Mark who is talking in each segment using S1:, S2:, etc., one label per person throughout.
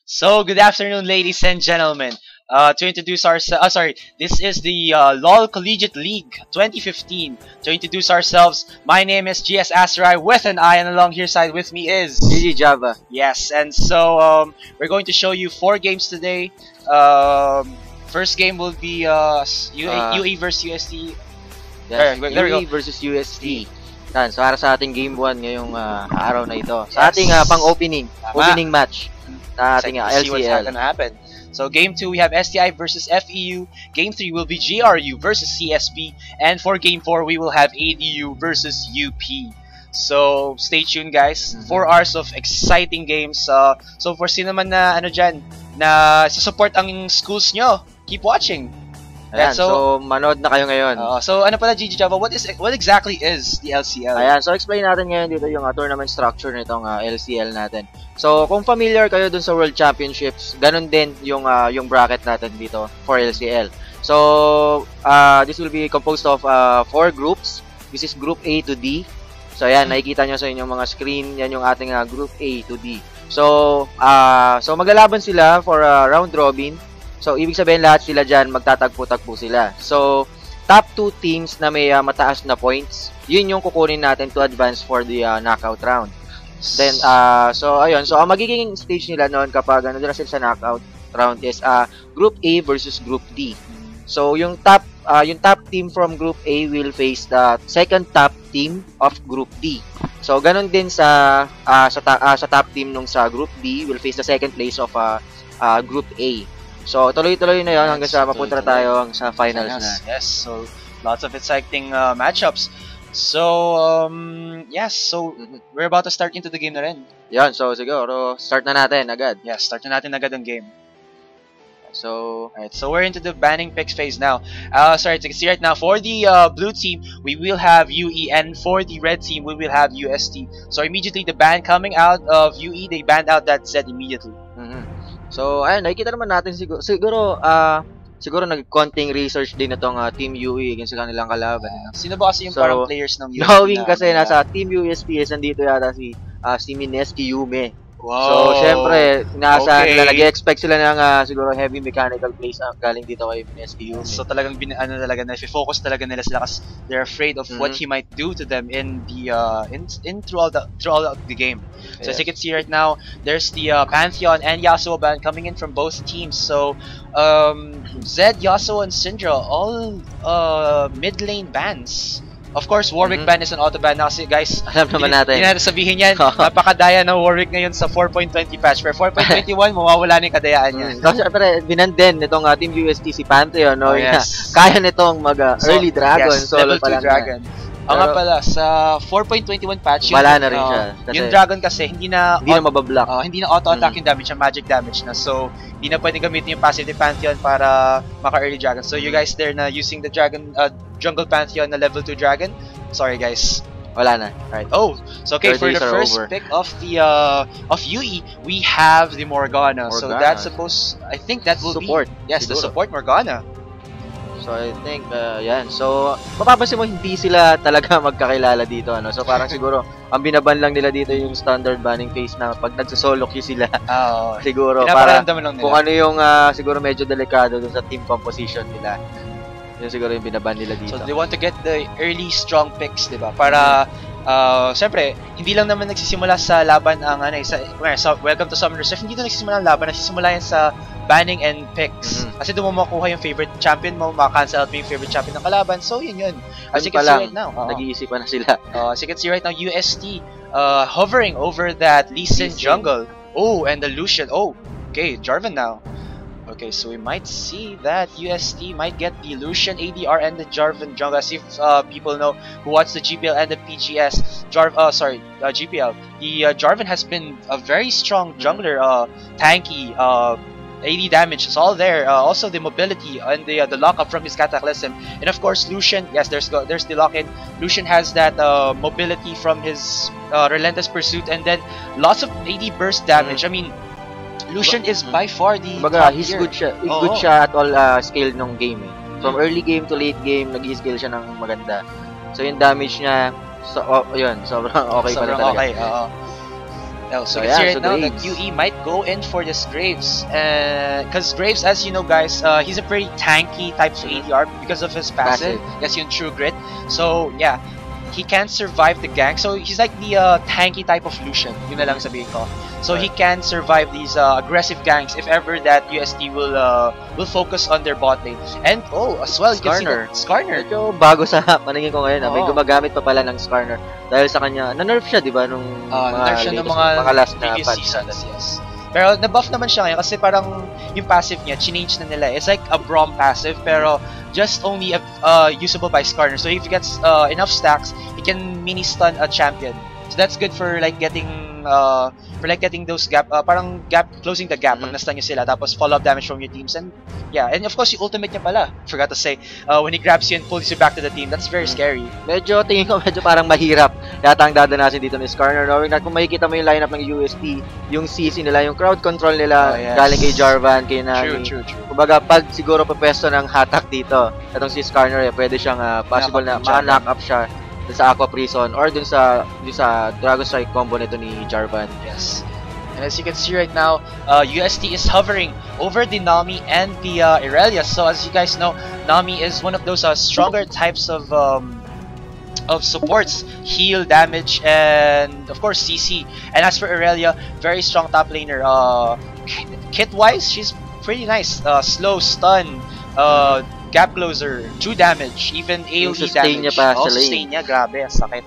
S1: So, good afternoon, ladies and gentlemen. To introduce ourselves, this is the LOL Collegiate League 2015. To introduce ourselves, my name is GS Asarai with an I, and along here side with me is
S2: GG Java.
S1: Yes, and so we're going to show you 4 games today. First game will be UA versus UST.
S2: Yes,
S1: There we go.
S2: UA versus UST. Yan, so para sa ating game 1 ngayong araw na ito. Sa ating pang-opening match na ating
S1: See what's
S2: LCL.
S1: gonna happen. So game 2 we have STI versus FEU. Game 3 will be GRU versus CSP, and for game 4 we will have ADU versus UP. So stay tuned, guys. 4 hours of exciting games. So for sino man na na support ang schools nyo, keep watching.
S2: Ayan, so manood na kayo ngayon.
S1: So ano pala, GG Java, what exactly is the LCL?
S2: Ayan, so explain natin ngayon dito yung tournament structure nitong LCL natin. So kung familiar kayo dun sa World Championships, ganun din yung bracket natin dito for LCL. So this will be composed of 4 groups. This is Group A to D. So ayan, nakikita nyo sa inyong mga screen, yan yung ating Group A to D. So maglalaban sila for round robin. So, ibig sabihin lahat sila dyan, magtatagpo-tagpo sila. So, top 2 teams na may mataas na points, yun yung kukunin natin to advance for the knockout round. Then, so, ayun. So, ang magiging stage nila noon kapag nila sila sa knockout round is Group A versus Group D. So, yung top team from Group A will face the second top team of Group D. So, ganun din sa top team nung sa Group D will face the second place of Group A. So, tuloy-tuloy na yun hanggang sa mapunta tayo sa finals na.
S1: Yes, so lots of exciting matchups. So, yes, so we're about to start into the game na rin.
S2: Yan, so siguro, start na natin agad.
S1: Yes, start na natin agad ang game.
S2: So,
S1: alright, so we're into the banning picks phase now. Sorry, to see right now, for the blue team, we will have UE, and for the red team, we will have UST. So, immediately, the ban coming out of UE, they banned out that Z immediately.
S2: So, ayun, nakikita naman natin siguro nag-konting research din itong Team UE against sa kanilang kalaban.
S1: Sino ba kasi yung parang players ng UST?
S2: Knowing kasi nasa Team USPS, nandito yata si Mineski Yume.
S1: Wow.
S2: So, syempre, inaasahan nila, nag-expect sila ng siguro heavy mechanical plays galing dito kay Mineski Yume.
S1: So, talagang na-focus talaga nila sila kasi they're afraid of what he might do to them in the throughout the game. So, as you can see right now, there's the Pantheon and Yasuo ban coming in from both teams. So, Zed, Yasuo, and Syndra, all mid lane bans. Of course, Warwick ban is an auto ban na kasi, guys,
S2: alam naman natin.
S1: Hindi natin sabihin yan, napakadaya ng Warwick ngayon sa 4.20 patch. Pero 4.21, mawawala na yung kadayaan niya.
S2: Kasi syempre, binanden nitong Team UST si Pantheon, no?
S1: Yes.
S2: Kaya nitong mag-early dragon,
S1: yes,
S2: solo
S1: level 2
S2: pa lang
S1: dragon. Ang nga pala, sa 4.21 patch,
S2: wala na rin siya.
S1: Yung dragon kasi, hindi na
S2: mabablock.
S1: Hindi na auto-attack yung damage, yung magic damage na. So, hindi na pwede gamitin yung passive Pantheon para maka-early dragon. So, you guys there na using the dragon, jungle Pantheon na level 2 dragon, sorry guys.
S2: Wala na.
S1: Alright. Oh, so okay, for the first pick of the of UE, we have the Morgana. So that's supposed, I think that will
S2: support.
S1: Yes, siguro. The support Morgana.
S2: So I think yan. So mapapansin mo hindi sila talaga magkakilala dito, ano. So parang siguro ang binaban lang nila dito yung standard banning phase na pag nagso-solo queue sila. Siguro para kung ano yung siguro medyo delikado dun sa team composition nila. Yun siguro yung binaban nila dito.
S1: So they want to get the early strong picks, 'di ba? Para siyempre, hindi lang naman nagsisimula sa laban ang Welcome to Summoners. If hindi na nagsisimula ang laban, nagsisimula yan sa banning and picks. Kasi doon mo makuha yung favorite champion mo, maka-cancel out mo yung favorite champion ng kalaban. So, yun. As you can see right now.
S2: Nag-iisipan na sila.
S1: As you can see right now, UST hovering over that Lee Sin jungle. Oh, and the Lucian. Oh, okay, Jarvan now. Okay, so we might see that UST might get the Lucian ADR and the Jarvan jungle. As if people know who watch the GPL and the PGS, GPL. The Jarvan has been a very strong jungler, tanky, AD damage is all there. Also the mobility and the lockup from his Cataclysm, and of course Lucian. Yes, there's the lock-in. Lucian has that mobility from his Relentless Pursuit, and then lots of AD burst damage. I mean, Lucian is by far the top
S2: he's
S1: tier.
S2: Good siya at all scale nung game eh. From early game to late game, nag-i-scale siya ng maganda. So yung damage niya, yun, sobrang okay pala talaga.
S1: Okay, Oh, so
S2: So
S1: you can see
S2: ayan,
S1: right
S2: so
S1: now that
S2: Graves.
S1: UE might go in for this Graves, because Graves, as you know, guys, he's a pretty tanky type of
S2: Mhm.
S1: ADR because of his passive.
S2: Passive.
S1: Yes, yung True Grit. So yeah, he can survive the gank. So he's like the tanky type of Lucian. Yun na lang sabihin ko. So he can survive these aggressive ganks if ever that UST will focus on their bot lane. And oh, as well, you can see
S2: Skarner.
S1: that Skarner.
S2: Medyo bago sa paningin ko ngayon. May
S1: Oo.
S2: gumagamit pa pala ng Skarner. Dahil sa kanya, na-nerf siya, di ba, nung
S1: Na-nerf
S2: mga
S1: siya ng
S2: latest,
S1: mga
S2: mga last na
S1: previous
S2: patch
S1: seasons,
S2: natin.
S1: yes. Pero na-buff naman siya ngayon kasi parang yung passive niya, change na nila. It's like a Braum passive pero just only usable by Skarner. So if he gets enough stacks, he can mini stun a champion. So that's good for like getting those gap, parang gap, closing the gap pag na-stun nyo sila tapos follow-up damage from your teams. And yeah, and of course yung ultimate niya pala, forgot to say, when he grabs you and pulls you back to the team, that's very scary.
S2: Medyo, tingin ko, medyo parang mahirap yata ang dadanasin dito ni Skarner. Knowing na kung makikita mo yung lineup ng UST, yung CC nila, yung crowd control nila, galing kay Jarvan, kay Nami.
S1: True.
S2: Kumbaga, pag siguro papesto ng hatak dito, itong si Skarner, pwede siyang possible na ma-knock up siya dun sa Aqua Prison or dun sa Dragon Strike combo nito ni Jarvan.
S1: Yes. And as you can see right now, UST is hovering over the Nami and the Irelia. So as you guys know, Nami is one of those stronger types of supports, heal, damage, and of course CC. And as for Irelia, very strong top laner. Kit-wise, she's pretty nice. Slow, stun, gap closer, true damage, even AoE
S2: sustain
S1: damage.
S2: niya pa sa
S1: sustain niya, grabe, sakit.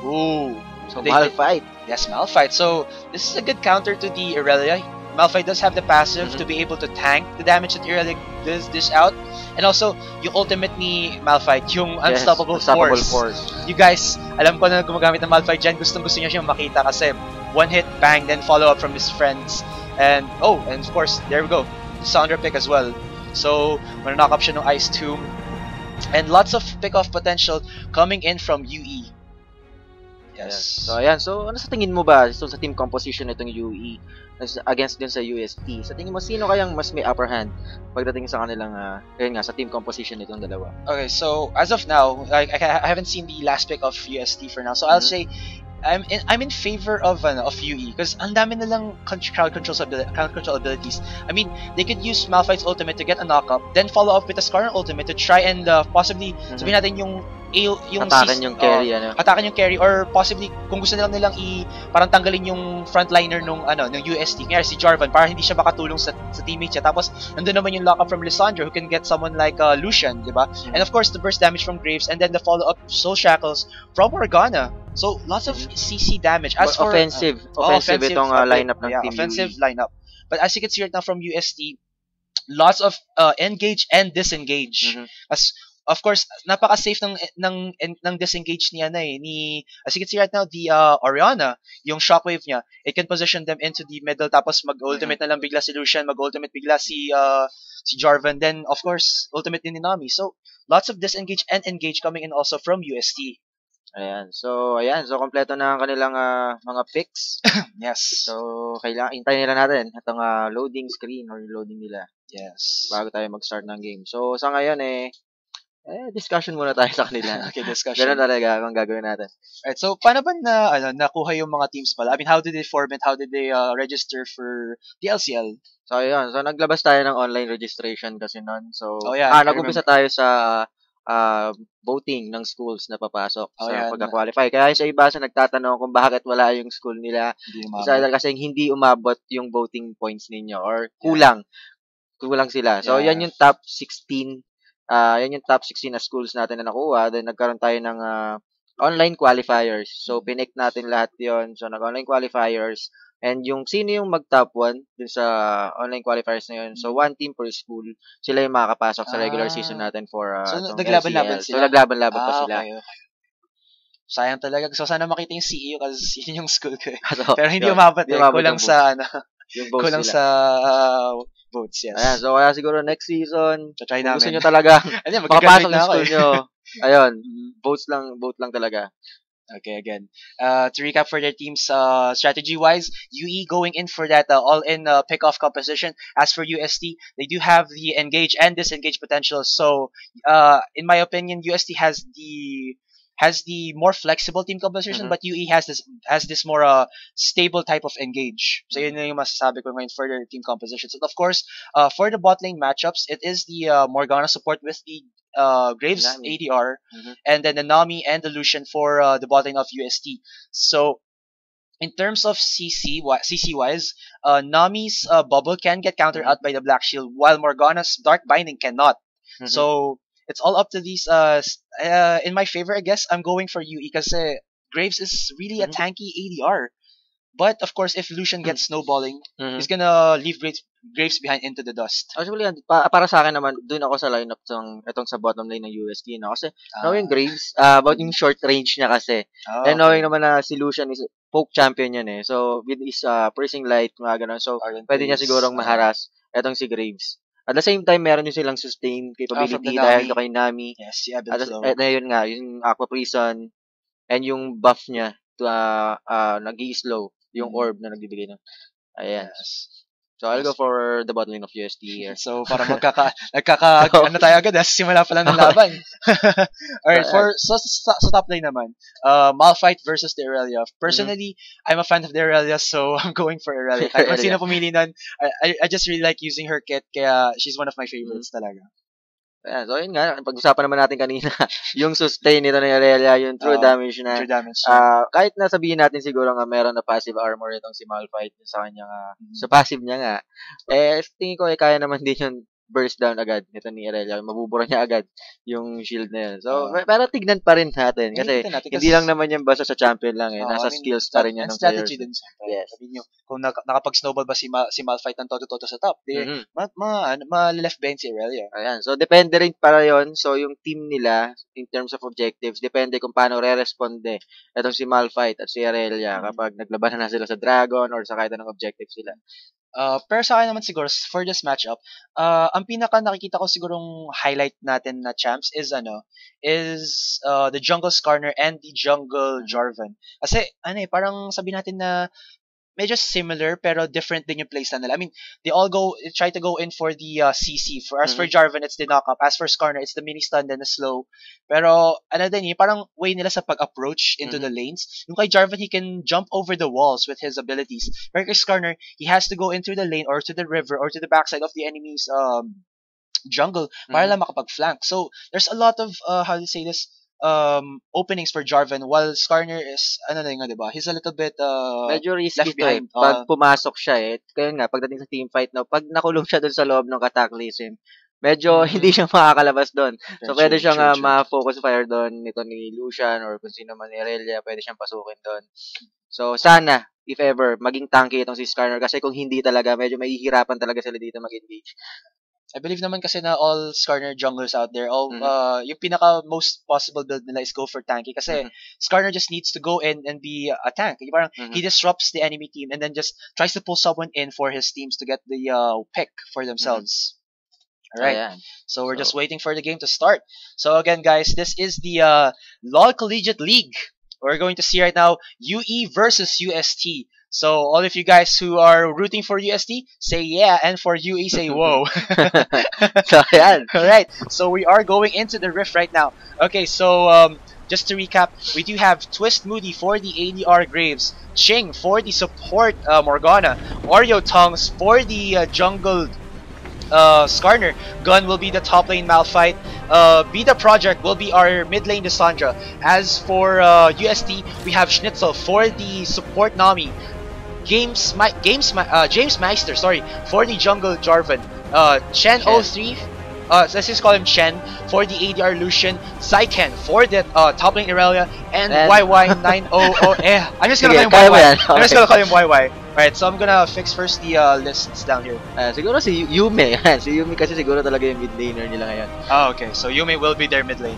S1: Ooh.
S2: So, Malphite.
S1: Yes, Malphite. So this is a good counter to the Irelia. Malphite does have the passive to be able to tank the damage that Irelia does dish out. And also, yung ultimate ni Malphite, yung Unstoppable Force. You guys, alam ko na gumagamit ng Malphite dyan, gustong-gusto niya siyang makita kasi one hit, bang, then follow up from his friends. And and of course, there we go. Sounder pick as well. So, knock up siya ng Ice Tomb. And lots of pick-off potential coming in from UE. Yes.
S2: So, ayan. So, ano sa tingin mo ba sa team composition nitong UE against din sa UST? Sa tingin mo, sino kayang mas may upper hand pagdating sa kanilang, sa team composition nitong dalawa?
S1: Okay, so as of now, I haven't seen the last pick of UST for now. So I'll say I'm in favor of UE because ang dami nilang crowd control abilities. I mean, they could use Malphite's ultimate to get a knock-up, then follow up with a Skarner ultimate to try and possibly sabihin natin yung
S2: atakan yung carry,
S1: atakan yung carry, or possibly kung gusto nilang parang tanggalin yung frontliner nung UST, kaya si Jarvan, para hindi siya makatulong sa teammate siya. Tapos nandun naman yung lock-up from Lissandra who can get someone like Lucian, di ba? And of course the burst damage from Graves, and then the follow-up Soul Shackles from Morgana. So lots of CC damage. As for
S2: offensive itong lineup ng team
S1: offensive
S2: UE.
S1: lineup. But as you can see right now from UST, lots of engage and disengage. As of course, napaka-safe ng disengage niya ni as you can see right now, the Orianna, yung shockwave niya, it can position them into the middle, tapos mag-ultimate na lang bigla si Lucian, mag-ultimate bigla si Jarvan, then of course, ultimate din ni Nami. So, lots of disengage and engage coming in also from UST.
S2: Ayan. So, kompleto na ang kanilang mga picks.
S1: Yes.
S2: So, kailangan hintayin nila natin itong loading screen or loading nila.
S1: Yes.
S2: Bago tayo mag-start ng game. So, sa ngayon discussion muna tayo sa kanila.
S1: Okay, discussion.
S2: Ganun talaga ang gagawin natin.
S1: Alright, so paano ba nakuha yung mga teams pala? I mean, how did they form it? How did they register for the LCL?
S2: So, ayun. So, naglabas tayo ng online registration kasi nun. So,
S1: I
S2: nag-umpisa tayo sa voting ng schools na papasok sa pagka-qualify. Kaya sa iba sa nagtatanong kung bakit wala yung school nila. Kasi hindi umabot yung voting points ninyo or kulang sila. So, yan yung top 16 na schools natin na nakuha. Then, nagkaroon tayo ng online qualifiers. So, pinik natin lahat yon. So, nag-online qualifiers. And yung sino yung mag-top 1 dun sa online qualifiers na yun. So, one team per school. Sila yung makakapasok sa regular season natin for
S1: so, naglaban-laban sila?
S2: So, naglaban-laban pa sila.
S1: Okay. Sayang talaga. Gusto sana makita yung CEO kasi yun yung school ko.
S2: So,
S1: pero hindi umabot kulang sa
S2: kulang
S1: sa votes, yes.
S2: Ayan, so kaya siguro next season,
S1: try namin.
S2: Gusto nyo talaga makapasok ng school nyo. Ayun, vote lang talaga.
S1: Okay, again. To recap for their teams, strategy-wise, UE going in for that all-in pick-off composition. As for UST, they do have the engage and disengage potential. So, in my opinion, UST has has the more flexible team composition, but UE has this more stable type of engage. So yun yung masasabi ko ngayon for their team compositions. And of course, for the bot lane matchups, it is the Morgana support with the Graves
S2: Nami.
S1: ADR, and then the Nami and the Lucian for the bot lane of UST. So in terms of CC wise, Nami's bubble can get countered out by the Black Shield, while Morgana's Dark Binding cannot. So it's all up to these. In my favor, I guess I'm going for UE because Graves is really a tanky ADR. But of course, if Lucian gets snowballing, he's gonna leave Graves behind into the dust.
S2: Actually, para sa akin naman, dun ako sa lineup itong sa bottom lane ng UST. No? Kasi knowing Graves, about yung short range niya kasi. And knowing naman na si Lucian is poke champion yan eh. So, with his piercing light, mga ganun. So, pwede niya sigurong maharas etong si Graves. At the same time, meron din silang sustain capability dahil kay Nami.
S1: Yes, yeah,
S2: at yun nga, yung Aqua Prison and yung buff niya to nag-i-slow yung orb na nagbibigay ng. Ayan.
S1: Yes.
S2: So, I'll go for the bot lane of UST here.
S1: So, para ano tayo agad, simula pa lang ng laban. Alright, sa top lane naman, Malphite versus the Irelia. Personally, I'm a fan of the Irelia, so I'm going for Irelia. Kahit sino pumili nun, I just really like using her kit, kaya she's one of my favorites talaga.
S2: Ayan, so yun nga, pag-usapan naman natin kanina, yung sustain nito ng Irelia, yung true damage na.
S1: True damage.
S2: Kahit na sabihin natin siguro nga meron na passive armor itong si Malphite sa kanya sa passive niya nga, tingin ko kaya naman din yung burst down agad nito ni Irelia. Mabubura niya agad yung shield na yun. So, pero tignan pa rin natin kasi hindi lang naman yan basta sa champion lang eh. Nasa skills pa rin yan ng
S1: strategy
S2: players.
S1: Din. Yes. Sabi nyo, kung nakapag-snowball ba si Malphite ng todo-todo sa top, ma-left bench si Irelia.
S2: Ayan. So, depende rin para yon. So, yung team nila, in terms of objectives, depende kung paano re-responde itong si Malphite at si Irelia kapag naglaban na sila sa Dragon or sa kahit anong objective sila.
S1: Pero sa akin naman siguro for this matchup, ang pinaka nakikita ko sigurong highlight natin na champs is the jungle Skarner and the jungle Jarvan. Kasi parang sabi natin na medyo similar pero different din yung playstyle nila. I mean, they all try to go in for the CC. As for Jarvan, it's the knock-up. As for Skarner, it's the mini stun then the slow. Pero parang way nila sa pag-approach into the lanes. Yung kay Jarvan, he can jump over the walls with his abilities. Pero kay Skarner, he has to go into the lane or to the river or to the backside of the enemy's jungle para lang makapag-flank. So, there's a lot of, how to say this, openings for Jarvan while Skarner is diba? He's a little bit
S2: medyo risky
S1: left behind.
S2: Pag pumasok siya kaya nga pagdating sa team fight pag nakulong siya doon sa loob ng Cataclysm, medyo hindi siya makakalabas doon. So pwede siyang ma-focus fire doon nito ni Lucian or kung sino man ni Irelia, pwede siyang pasukin doon. So sana if ever maging tanky itong si Skarner kasi kung hindi talaga medyo mahihirapan talaga sila dito mag-engage.
S1: I believe naman kasi na all Skarner junglers out there, yung pinaka most possible build nila is go for tanky kasi Skarner just needs to go in and be a tank. Parang he disrupts the enemy team and then just tries to pull someone in for his teams to get the pick for themselves. Alright, so we're just waiting for the game to start. So again guys, this is the LoL Collegiate League. We're going to see right now UE versus UST. So all of you guys who are rooting for UST, say yeah, and for UE, say whoa.
S2: So yeah.
S1: Alright, so we are going into the rift right now. Okay, so just to recap, we do have Twist Moody for the ADR Graves, Ching for the support Morgana, Oreo Tongs for the jungle Skarner, Gun will be the top lane Malphite, Beta Project will be our mid lane Lissandra. As for UST, we have Schnitzel for the support Nami, James Meister, for the jungle Jarvan, Chen03, let's just call him Chen, for the ADR Lucian, Saiken for the top lane Irelia, and YY900. I'm just gonna call him YY. I'm just gonna call him YY. Alright, so I'm gonna fix first the lists down here.
S2: Siguro si Yume. Si Yume kasi siguro talaga yung mid laner nila ngayon.
S1: Okay. So Yume will be their mid lane.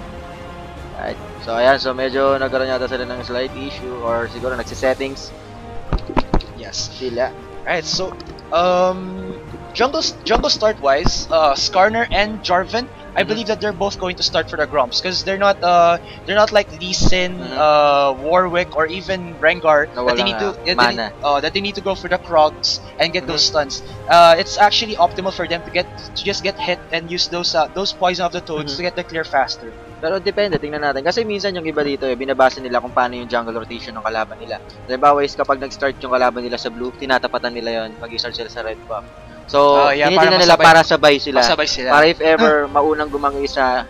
S2: Alright. So ayan, so medyo nagkaroon yata sila ng slight issue or siguro nagsisettings.
S1: Yes.
S2: Sila.
S1: Alright, so jungle start wise, Skarner and Jarvan I believe that they're both going to start for the Grumps because they're not like Lee Sin, Warwick, or even Rengar that they need to
S2: mana.
S1: that they need to go for the Krogs and get those stuns. It's actually optimal for them to just get hit and use those poison of the toads to get the clear faster.
S2: Pero depende, tingnan natin. Kasi minsan yung iba dito, binabasa nila kung paano yung jungle rotation ng kalaban nila. Halimbawa is kapag nag-start yung kalaban nila sa blue, tinatapatan nila yon mag-start sila sa red buff. So, tinitingnan nila para sabay sila. Para if ever maunang gumang isa,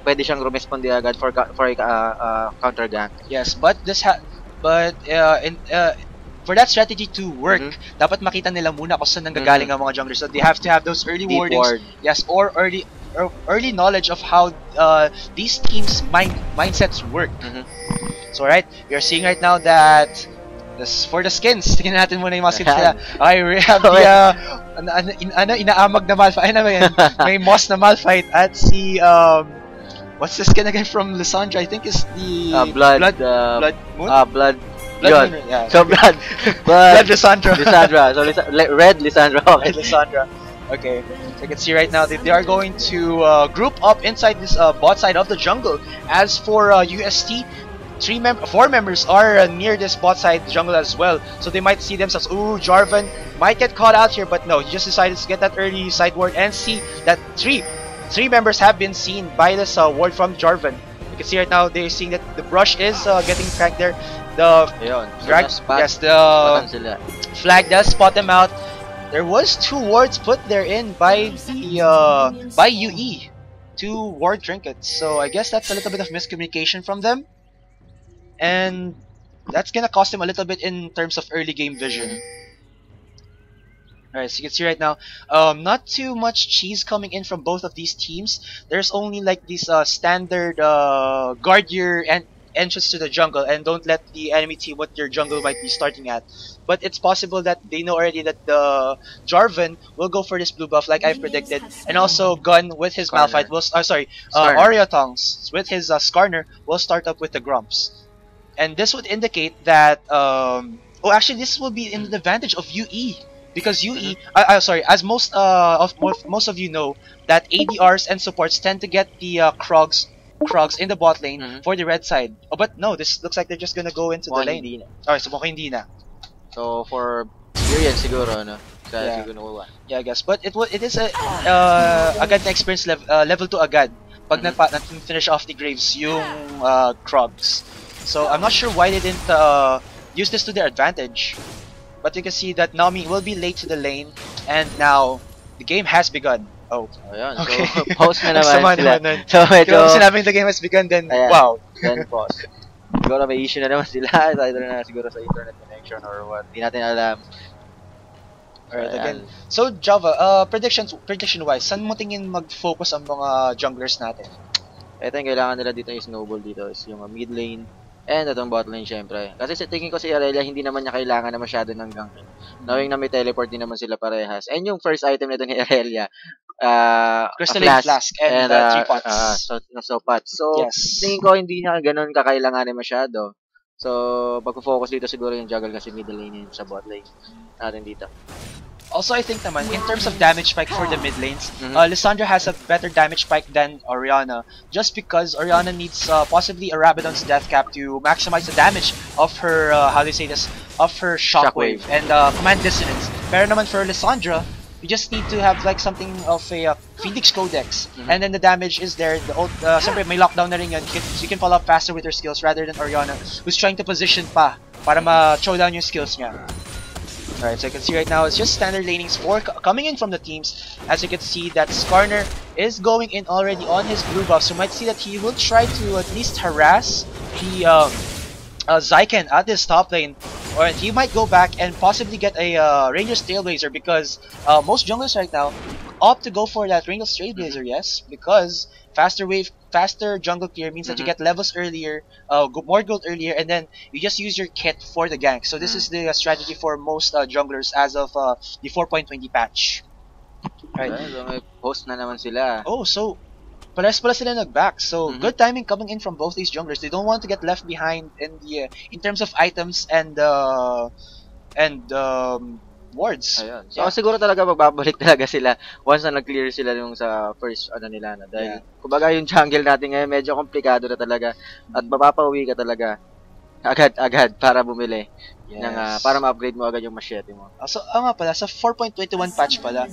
S2: pwede siyang rumesponde agad for counter gank.
S1: Yes, but for that strategy to work, dapat makita nila muna kung saan nanggagaling ang mga junglers. So they have to have those early wardings. Yes, or early knowledge of how these teams' mindsets work. So right, we are seeing right now that for the skins, tingnan natin muna yung mga skins nila. Okay, we have the inaamag na Malphite. Ano ba yan? May moss na Malphite at si what's the skin again from Lissandra? I think is the Blood Moon?
S2: Blood
S1: Moon, yeah.
S2: So Blood
S1: Lissandra.
S2: So Red Lissandra.
S1: Okay. Red Lissandra. Okay, so you can see right now that they are going to group up inside this bot side of the jungle. As for UST, 4 members are near this bot side jungle as well. So they might see themselves, ooh, Jarvan might get caught out here, but no, he just decided to get that early side ward and see that three members have been seen by this ward from Jarvan. You can see right now they're seeing that the brush is getting cracked there. The flag does spot them out. There was 2 wards put therein by the by UE, 2 ward trinkets. So I guess that's a little bit of miscommunication from them, and that's gonna cost them a little bit in terms of early game vision. Alright, so you can see right now, not too much cheese coming in from both of these teams. There's only like these standard guard your entrance to the jungle and don't let the enemy team what your jungle might be starting at. But it's possible that they know already that the Jarvan will go for this blue buff like I've predicted, and also Gun with his Malphite will Oreotongs with his Skarner will start up with the Grumps. And this would indicate that actually this will be in the advantage of UE, because UE as most of you know that ADRs and supports tend to get the Krogs in the bot lane for the red side. Oh, but no, this looks like they're just gonna go into the lane. Alright, so mukhang hindi na.
S2: So for experience siguro, no?
S1: Yeah, I guess. But it is agad na experience level 2 agad pag finish off the Graves yung Krogs. So I'm not sure why they didn't use this to their advantage. But you can see that Nami will be late to the lane, and now the game has begun. Oh,
S2: ayan.
S1: Okay.
S2: So, pause na naman sila.
S1: So, medyo... sinabing the game has begun, then,
S2: ayan.
S1: Wow.
S2: Then pause. Siguro may issue na naman sila. Either na siguro sa internet connection or what. Di natin alam.
S1: Alright, again. So, Java, prediction-wise, saan mo tingin mag-focus ang mga junglers natin?
S2: Ito yung kailangan nila dito yung snowball dito is yung mid lane and itong bot lane syempre. Kasi sa tingin ko si Aurelia hindi naman niya kailangan na masyado ng ganking. Knowing na may teleport din naman sila parehas. And yung first item nito ni Aurelia,
S1: Crystalline Flask and 3 pots.
S2: So pots. So, yes. Tingin ko hindi niya ganun kakailanganin masyado. So, pag-focus dito siguro yung juggle kasi middle lane yun sa bot lane natin dito.
S1: Also, I think naman, in terms of damage spike for the mid lanes, Lissandra has a better damage spike than Orianna, just because Orianna needs possibly a Rabadon's Death Cap to maximize the damage of her, of her Shockwave and Command Dissonance. Pero naman for Lissandra, you just need to have like something of a Phoenix Codex, and then the damage is there. Siyempre may lockdown na rin yun, so you can follow up faster with her skills rather than Orianna, who's trying to position pa para ma-throw down yung skills niya. Alright, so you can see right now it's just standard lanings coming in from the teams. As you can see that Skarner is going in already on his blue buff, so you might see that he will try to at least harass the Zyken at this top lane, or he might go back and possibly get a Ranger's Trailblazer, because most junglers right now opt to go for that Ranger's Trailblazer, yes, because faster jungle clear means that you get levels earlier, more gold earlier, and then you just use your kit for the gank. So this is the strategy for most junglers as of the 4.20 patch. Right.
S2: So may post na naman sila.
S1: Oh, so pares pala sila nag-back. So good timing coming in from both these junglers. They don't want to get left behind in the in terms of items and the wards.
S2: Ayun. So siguro talaga magbabalik talaga sila once na nag-clear sila yung sa first nila na dahil kumbaga yung jungle natin ngayon medyo komplikado na talaga at mapapauwi ka talaga agad-agad para bumili ng para ma-upgrade mo agad yung machete mo.
S1: So nga pala sa 4.21 patch pala,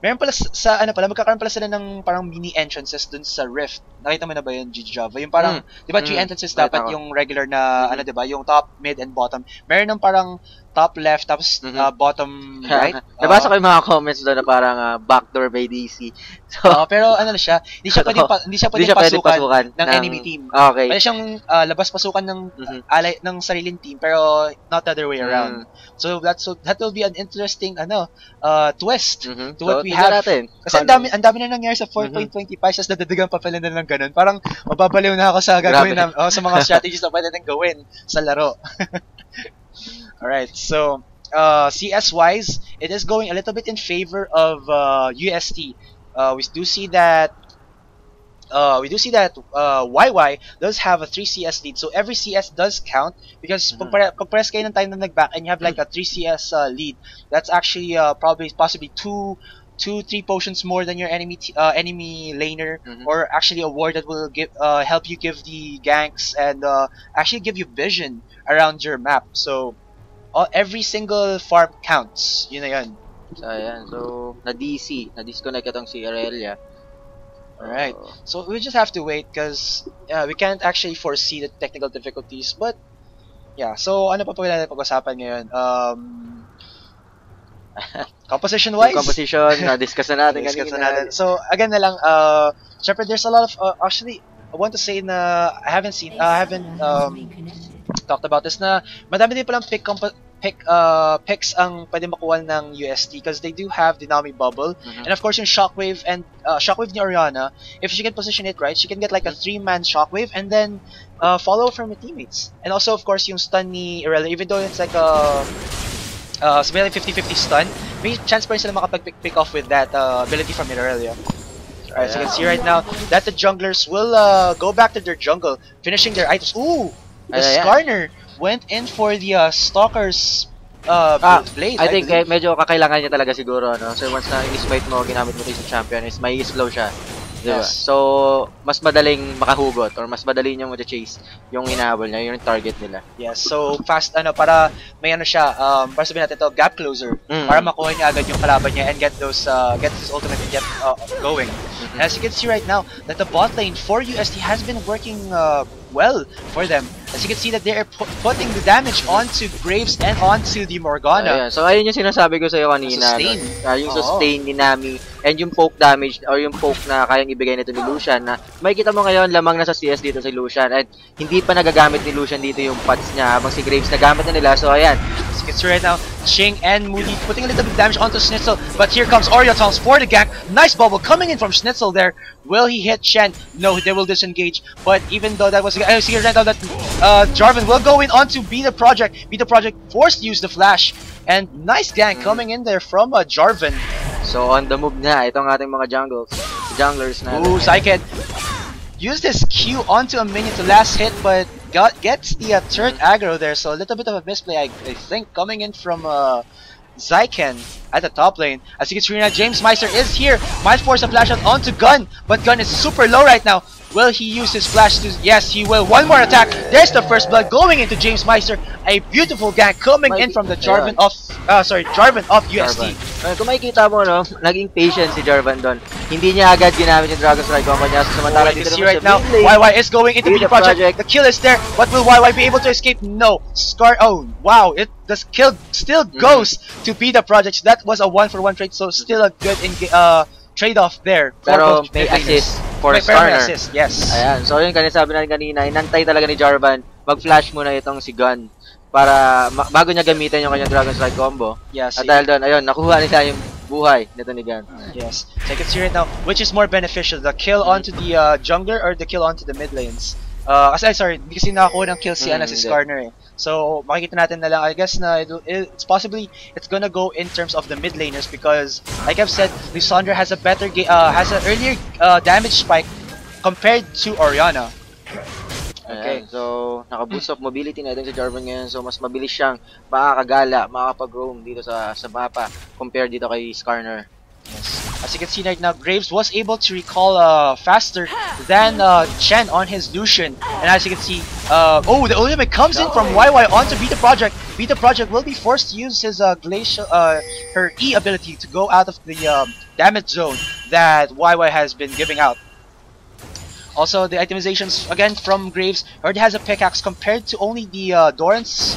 S1: meron pala sa ano pala, magkakaroon pala sila ng parang mini entrances dun sa Rift. Nakita mo na ba yun, Java? Yung parang, di ba 3 entrances dapat yung regular na, ano di ba, yung top, mid, and bottom. Meron ng parang top left, tapos bottom right.
S2: Nabasa ko yung mga comments doon na parang backdoor by DC. So,
S1: pero ano na siya, hindi siya pwedeng pasukan ng enemy team.
S2: Okay.
S1: Pwede siyang labas pasukan ng alay ng sariling team, pero not the other way around. So that will be an interesting twist to what we have. Kasi ang dami na nangyari sa 4.25 just nadadagan pa pala na lang ganun. Parang mababaliw na ako sa gagawin sa mga strategies na pwede nang gawin sa laro. Alright, so CS-wise, it is going a little bit in favor of UST. We do see that YY does have a 3 CS lead, so every CS does count because pag press kayo ng time na nag-back and you have like a 3 CS lead, that's actually possibly 2-3 potions more than your enemy laner, or actually a ward that will help you give the ganks and actually give you vision around your map. So every single farm counts. Yun na yun.
S2: So ayan, so na-disconnect itong si Aurelia.
S1: Alright, so we just have to wait because we can't actually foresee the technical difficulties, but yeah, so ano pa natin pag-usapan ngayon? Composition wise,
S2: na-discuss na natin.
S1: So again na lang, syempre there's a lot of actually I want to say na I haven't talked about this na madami din palang picks ang pwede makuha ng UST because they do have Dynami Bubble, and of course yung Shockwave and Shockwave ni Oriana, if she can position it right, she can get like a 3-man Shockwave and then follow from her teammates. And also of course yung stun ni Aurelia, even though it's like sabihin 50-50 stun, may chance pa rin sila makapag-pick off with that ability from Aurelia. Alright, so you can see right now that the junglers will go back to their jungle, finishing their items. Ooh! The Skarner went in for the Stalker's blade.
S2: I think medyo kakailangan niya talaga siguro, no? So once na in-fight mo, ginamit mo ito sa champion, is may slow siya. Diba? Yes. So, mas madaling makahugot or mas madaling niyang chase yung hinahabol niya, yung target nila.
S1: Yes, so fast para may siya, para sabihin natin ito, gap closer, para makuha niya agad yung kalaban niya and get his ultimate and get going. And as you can see right now, that the bot lane for UST has been working well for them. As you can see that they are putting the damage onto Graves and onto the Morgana.
S2: So ayun yung sinasabi ko sa iyo kanina, yung sustain ni Nami and yung poke damage or yung poke na kayang ibigay nito ni Lucian, na makikita mo ngayon lamang na sa CS dito si Lucian at hindi pa nagagamit ni Lucian dito yung pots niya habang si Graves nagamit na nila. So ayan,
S1: as you can see right now, Ching and Moody putting a little bit of damage onto Schnitzel, but here comes Oriotoms for the gank. Nice bubble coming in from Schnitzel there. Will he hit Shen? No, they will disengage. But even though that was, I see right now that Jarvan will go in onto Be the Project. Be the Project forced to use the flash, and nice gank coming in there from Jarvan.
S2: So on the move na itong ating mga junglers na.
S1: Ooh, Psyked used his Q onto a minion to last hit, but gets the turret aggro there. So a little bit of a misplay, I think, coming in from Zyken at the top lane. As you can see, James Meister is here. Might force a flash out onto Gun, but Gun is super low right now. Will he use his flash to... Yes, he will. One more attack. There's the first blood going into James Meister. A beautiful gank coming in from the Jarvan of... Jarvan of UST.
S2: Kung makikita mo, no, naging patient si Jarvan doon. Hindi niya agad ginamit yung Dragon Strike combo niya. Samantala
S1: dito naman right now, YY is going into the project. The kill is there, but will YY be able to escape? No. Oh, wow. The kill still goes to be the project. So that was a 1-for-1 trade, so still a good trade-off there.
S2: Pero may assist for Skarner.
S1: Yes.
S2: Ayan. So yun, sabi natin kanina, inantay talaga ni Jarvan. Mag-flash muna itong si Gun para bago niya gamitin yung kanyang Dragon Strike combo.
S1: Yes.
S2: At dahil doon, ayun, nakuha nila yung buhay nito ni Gun.
S1: Yes. So you can see right now, which is more beneficial, the kill onto the jungler or the kill onto the mid lanes? Sorry, kasi nakakuha ng kill si Skarner eh. So, makikita natin na lang, I guess na it's possibly, it's gonna go in terms of the mid laners because, like I've said, Lysandra has a has an earlier damage spike compared to Oriana. Okay.
S2: Ayan, so naka-boost of mobility na din si Jarvan ngayon. So mas mabilis siyang makakagala, makakapag-roam dito sa mapa compared dito kay Skarner.
S1: Yes. As you can see right now, Graves was able to recall faster than Chen on his Lucian. And as you can see, oh, the ultimate comes in from YY onto Beta Project. Beta Project will be forced to use his glacial, her E ability to go out of the damage zone that YY has been giving out. Also, the itemizations again from Graves already has a pickaxe compared to only the Doran's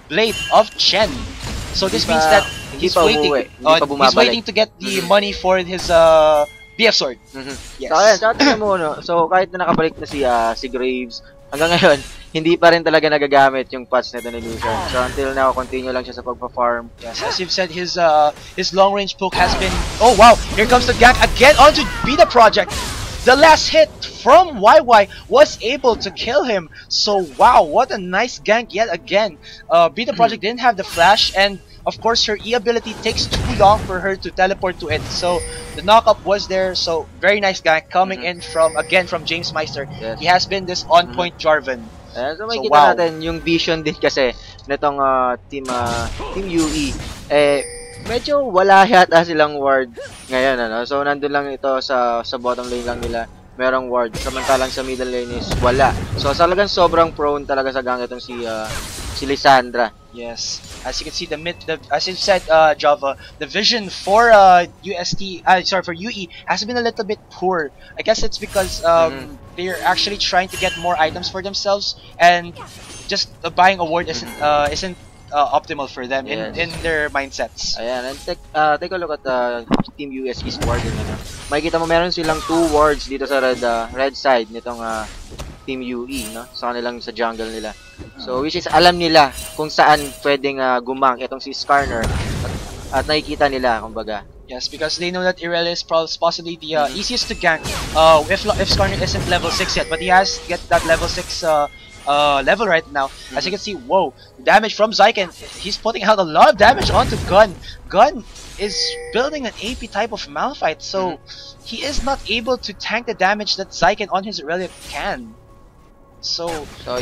S1: blade of Chen. So this means that he's waiting to get the money for his BF sword. Yes.
S2: So ayan, tingnan mo, no? So kahit na nakabalik na si Graves, hanggang ngayon hindi pa rin talaga nagagamit yung patch nito ni Lucian. So until now, continue lang siya sa pagpa-farm.
S1: Yes, as you've said, his long range poke has been. Oh wow! Here comes the gank again onto Beta Project. The last hit from YY was able to kill him. So wow, what a nice gank yet again. Beta Project didn't have the flash, and of course her E ability takes too long for her to teleport to it. So the knockup was there. So very nice gank coming in from James Meister.
S2: Yes.
S1: He has been this on point Jarvan.
S2: So makikita natin yung vision din kasi nitong team UE. Medyo wala yata silang ward ngayon, ano. So nandun lang ito sa bottom lane lang nila. Merong ward, samantalang sa middle lane is wala. So talagang sobrang prone talaga sa gang itong si Lissandra.
S1: Yes, as you can see, as you said, Java, the vision for for UE has been a little bit poor. I guess it's because they're actually trying to get more items for themselves, and just buying a ward isn't optimal for them in their mindsets.
S2: Ayan, and take a look at Team UST's ward. Makikita mo meron silang 2 wards dito sa red side nitong Team UE, no? Sa jungle nila. So which is alam nila kung saan pwedeng gumang itong si Skarner at nakikita nila kumbaga.
S1: Yes, because they know that Irelia is possibly the easiest to gank if Skarner isn't level 6 yet, but he has to get that level 6 level right now. As you can see, whoa, damage from Zyken. He's putting out a lot of damage onto Gun. Gun is building an AP type of Malphite, so he is not able to tank the damage that Zyken on his Irelia can. So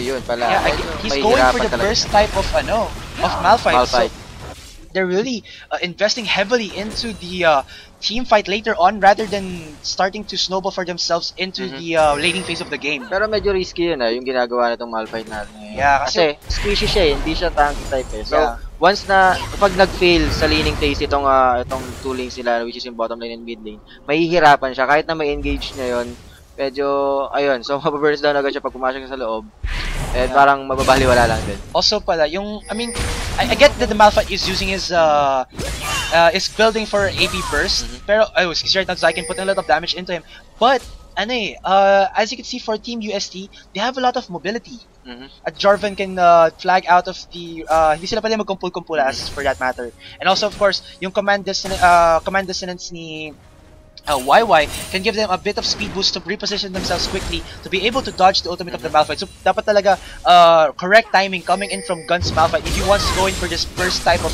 S2: yun pala.
S1: Yeah, he's going for the burst type of Malphite. So they're really investing heavily into the team fight later on rather than starting to snowball for themselves into the laning phase of the game.
S2: Pero medyo risky yun yung ginagawa nitong Malphite natin.
S1: Yeah,
S2: kasi squishy siya hindi siya tanky type So once na pag nag-fail sa laning phase itong 2 lanes nila, which is yung bottom lane and mid lane, mahihirapan siya kahit na may engage niya yun. Medyo, ayun, so mababurst down agad siya pag pumasok sa loob. And parang mababaliwala lang din.
S1: Also pala, I get that the Malphite is using his, is building for AB burst. Pero, he's right now, Zyken putting a lot of damage into him. But, as you can see for Team UST, they have a lot of mobility. At Jarvan can flag out of the, hindi sila pwede magkumpul-kumpulas for that matter. And also, of course, yung command dissonance ni YY can give them a bit of speed boost to reposition themselves quickly to be able to dodge the ultimate of the Malphite. So dapat talaga correct timing coming in from Gun's Malphite if he wants to go in for this first type of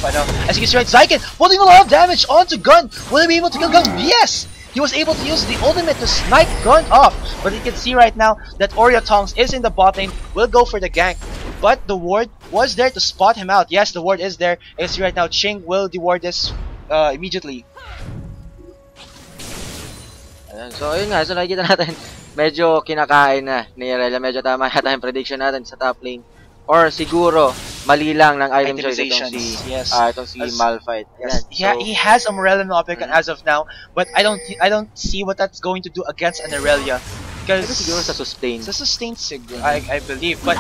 S1: as you can see right, Zyken putting a lot of damage onto Gun. Will he be able to kill Gun? Yes! He was able to use the ultimate to snipe Gun off. But you can see right now that Tongs is in the bot lane, will go for the gank. But the ward was there to spot him out. Yes, the ward is there. You can see right now, Ching will deward this immediately.
S2: So ayun nga, so nakikita natin medyo kinakain na ni Irelia. Medyo tama yata yung prediction natin sa top lane. Or siguro mali lang ng item choice itong si Malphite.
S1: Yes. So, he has a Morellian Opicon as of now, but I don't see what that's going to do against an Irelia. Because
S2: siguro sa sustain.
S1: Sa sustain siguro, I believe. But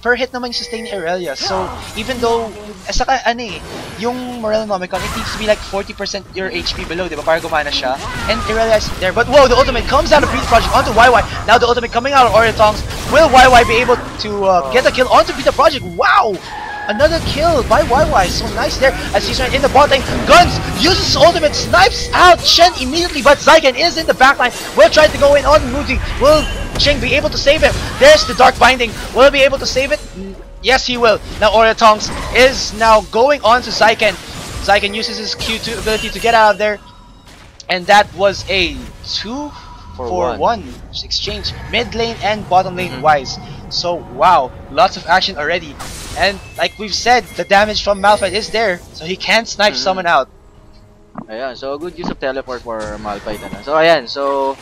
S1: per hit naman yung sustain ni Irelia. So even though yung Morellinomicon, it needs to be like 40% your HP below, di ba? Para gumana siya. And Irelia is there. But whoa, the ultimate comes out of Beta Project onto YY. Now the ultimate coming out of Tongs. Will YY be able to get a kill onto Beta Project? Wow! Another kill by YY, so nice there as he's right in the bot lane. Guns uses his ultimate, snipes out Shen immediately, but Zyken is in the backline. Will try to go in on Muji. Will Ching be able to save him? There's the Dark Binding. Will he be able to save it? Yes, he will. Now Tongs is now going on to Zyken. Zyken uses his Q2 ability to get out of there. And that was a 2
S2: for
S1: one exchange, mid lane and bottom lane wise. So wow, lots of action already. And like we've said, the damage from Malphite is there, so he can snipe someone out.
S2: Ayan, so good use of teleport for Malphite. So ayan, so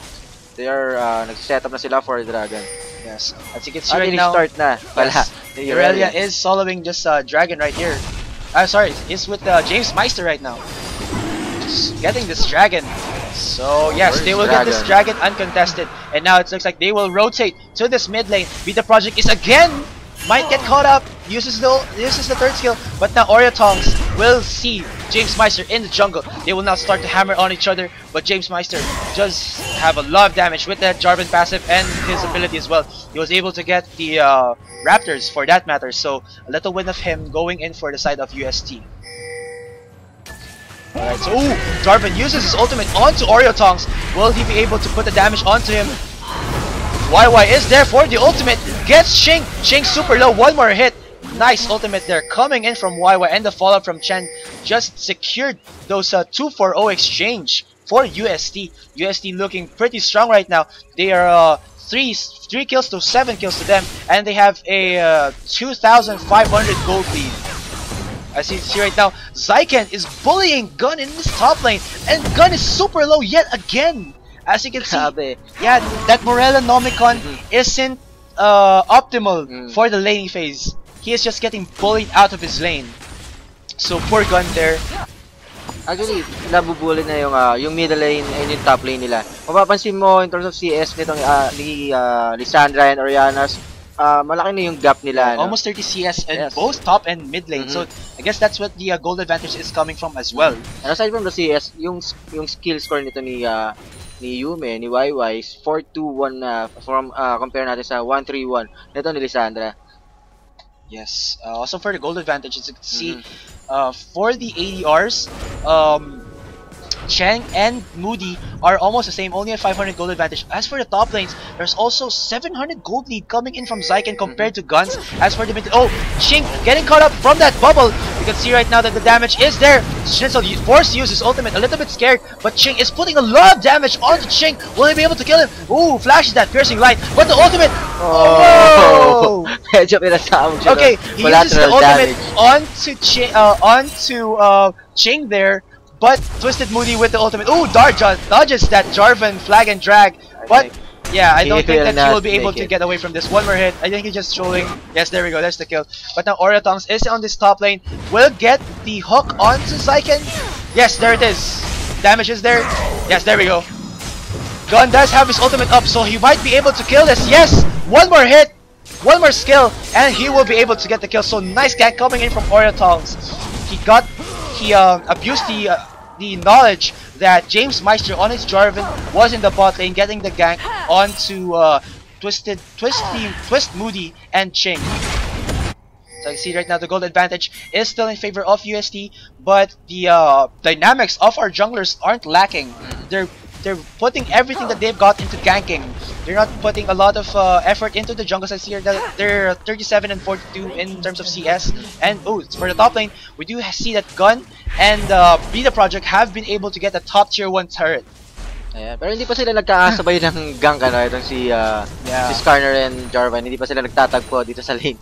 S2: they are nag-set up na sila for Dragon.
S1: Yes, as you can see right now,
S2: start na pala.
S1: Yes, Irelia is soloing just Dragon right here. I'm sorry, is with James Meister right now. Just getting this Dragon. So yes, they will get this Dragon uncontested. And now it looks like they will rotate to this mid lane. Vita Project is again might get caught up. Uses the third skill, but now Oriotongs will see James Meister in the jungle. They will now start to hammer on each other, but James Meister does have a lot of damage with that Jarvan passive and his ability as well. He was able to get the Raptors for that matter, so a little win of him going in for the side of UST. Alright, so Jarvan uses his ultimate onto Oriotongs. Will he be able to put the damage onto him? YY is there for the ultimate, gets Shing. Shing super low, one more hit. Nice ultimate there coming in from YY, and the follow-up from Chen just secured those 2-4-0 exchange for UST. UST looking pretty strong right now. They are 3 kills to 7 kills to them, and they have a 2,500 gold lead. As you see right now, Zyken is bullying Gun in this top lane, and Gun is super low yet again. As you can see, yeah, that Morella Nomicon isn't optimal for the laning phase. He is just getting bullied out of his lane. So poor Gun there.
S2: Actually, nabubully na yung middle lane and yung top lane nila. Mapapansin mo in terms of CS nitong ni Lissandra and Oriana's, malaki na yung gap nila. No?
S1: Almost 30 CS in both top and mid lane. So I guess that's what the gold advantage is coming from as well.
S2: And aside from the CS, yung skill score nito ni Yume, ni YY is 4-2-1 from compare natin sa 1-3-1 nito ni Lissandra.
S1: Yes, also for the gold advantage, as you can see, for the ADRs, Cheng and Moody are almost the same, only at 500 gold advantage. As for the top lanes, there's also 700 gold lead coming in from Zyken compared to Guns. As for the mid, Ching getting caught up from that bubble. You can see right now that the damage is there. Schnitzel forced to use his ultimate, a little bit scared, but Ching is putting a lot of damage onto Ching. Will he be able to kill him? Flashes that piercing light, but the ultimate. Okay, he uses the ultimate onto Ching there. But Twisted Moody with the ultimate. Dodges that Jarvan flag and drag. But yeah, I don't think that he will be able to get away from this. One more hit. I think he's just trolling. Yes, there we go. That's the kill. But now Oriotongs is on this top lane. Will get the hook onto Zyken. Yes, there it is. Damage is there. Yes, there we go. Gun does have his ultimate up, so he might be able to kill this. Yes, one more hit. One more skill, and he will be able to get the kill. So nice gank coming in from Oriotongs. He abused the knowledge that James Meister on his Jarvan was in the bot lane, getting the gank onto Twist Moody and Ching. So you see right now the gold advantage is still in favor of UST, but the dynamics of our junglers aren't lacking. They're putting everything that they've got into ganking. They're not putting a lot of effort into the jungles. I see here that they're 37 and 42 in terms of CS. And for the top lane, we do see that Gun and Vita Project have been able to get a top tier 1 turret.
S2: Ayan, pero hindi pa sila nagkakasabay ng gank itong si Skarner and Jarvan. Hindi pa sila nagtatagpo dito sa lane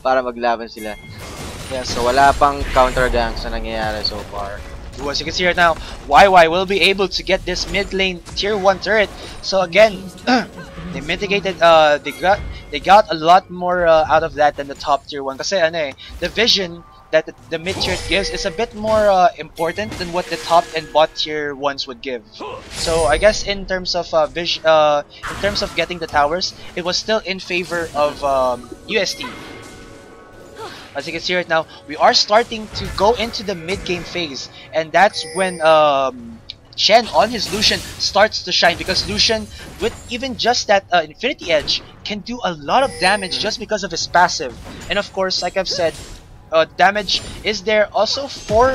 S2: para maglaban sila. Yeah, so wala pang counter ganks na nangyayari so far.
S1: As you can see right now, YY will be able to get this mid lane tier 1 turret. So again, they mitigated, they got a lot more out of that than the top tier 1. Kasi the vision that the mid tier gives is a bit more important than what the top and bot tier 1s would give. So I guess in terms of in terms of getting the towers, it was still in favor of UST. As you can see right now, we are starting to go into the mid-game phase, and that's when Chen on his Lucian starts to shine, because Lucian, with even just that Infinity Edge, can do a lot of damage just because of his passive. And of course, like I've said, damage is there also for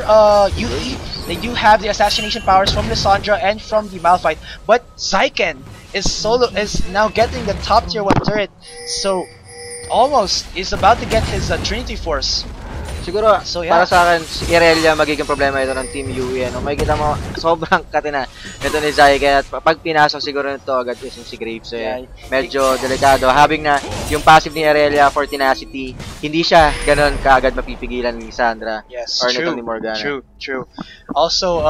S1: UE. They do have the assassination powers from Lissandra and from the Malphite, but Zyken is now getting the top tier 1 turret, so almost is about to get his Trinity Force.
S2: Siguro,
S1: So, yeah.
S2: para sa akin, si Irelia magiging problema ito ng Team UE. Ano? May kita mo, sobrang katina ito ni Zai. Kaya pag pinasok siguro nito agad is si Graves.
S1: Yeah.
S2: Medyo delikado. Having na yung passive ni Irelia for tenacity, hindi siya ganun kaagad mapipigilan ni Sandra.
S1: Yes,
S2: or
S1: true,
S2: nito ni Morgana.
S1: true. Also,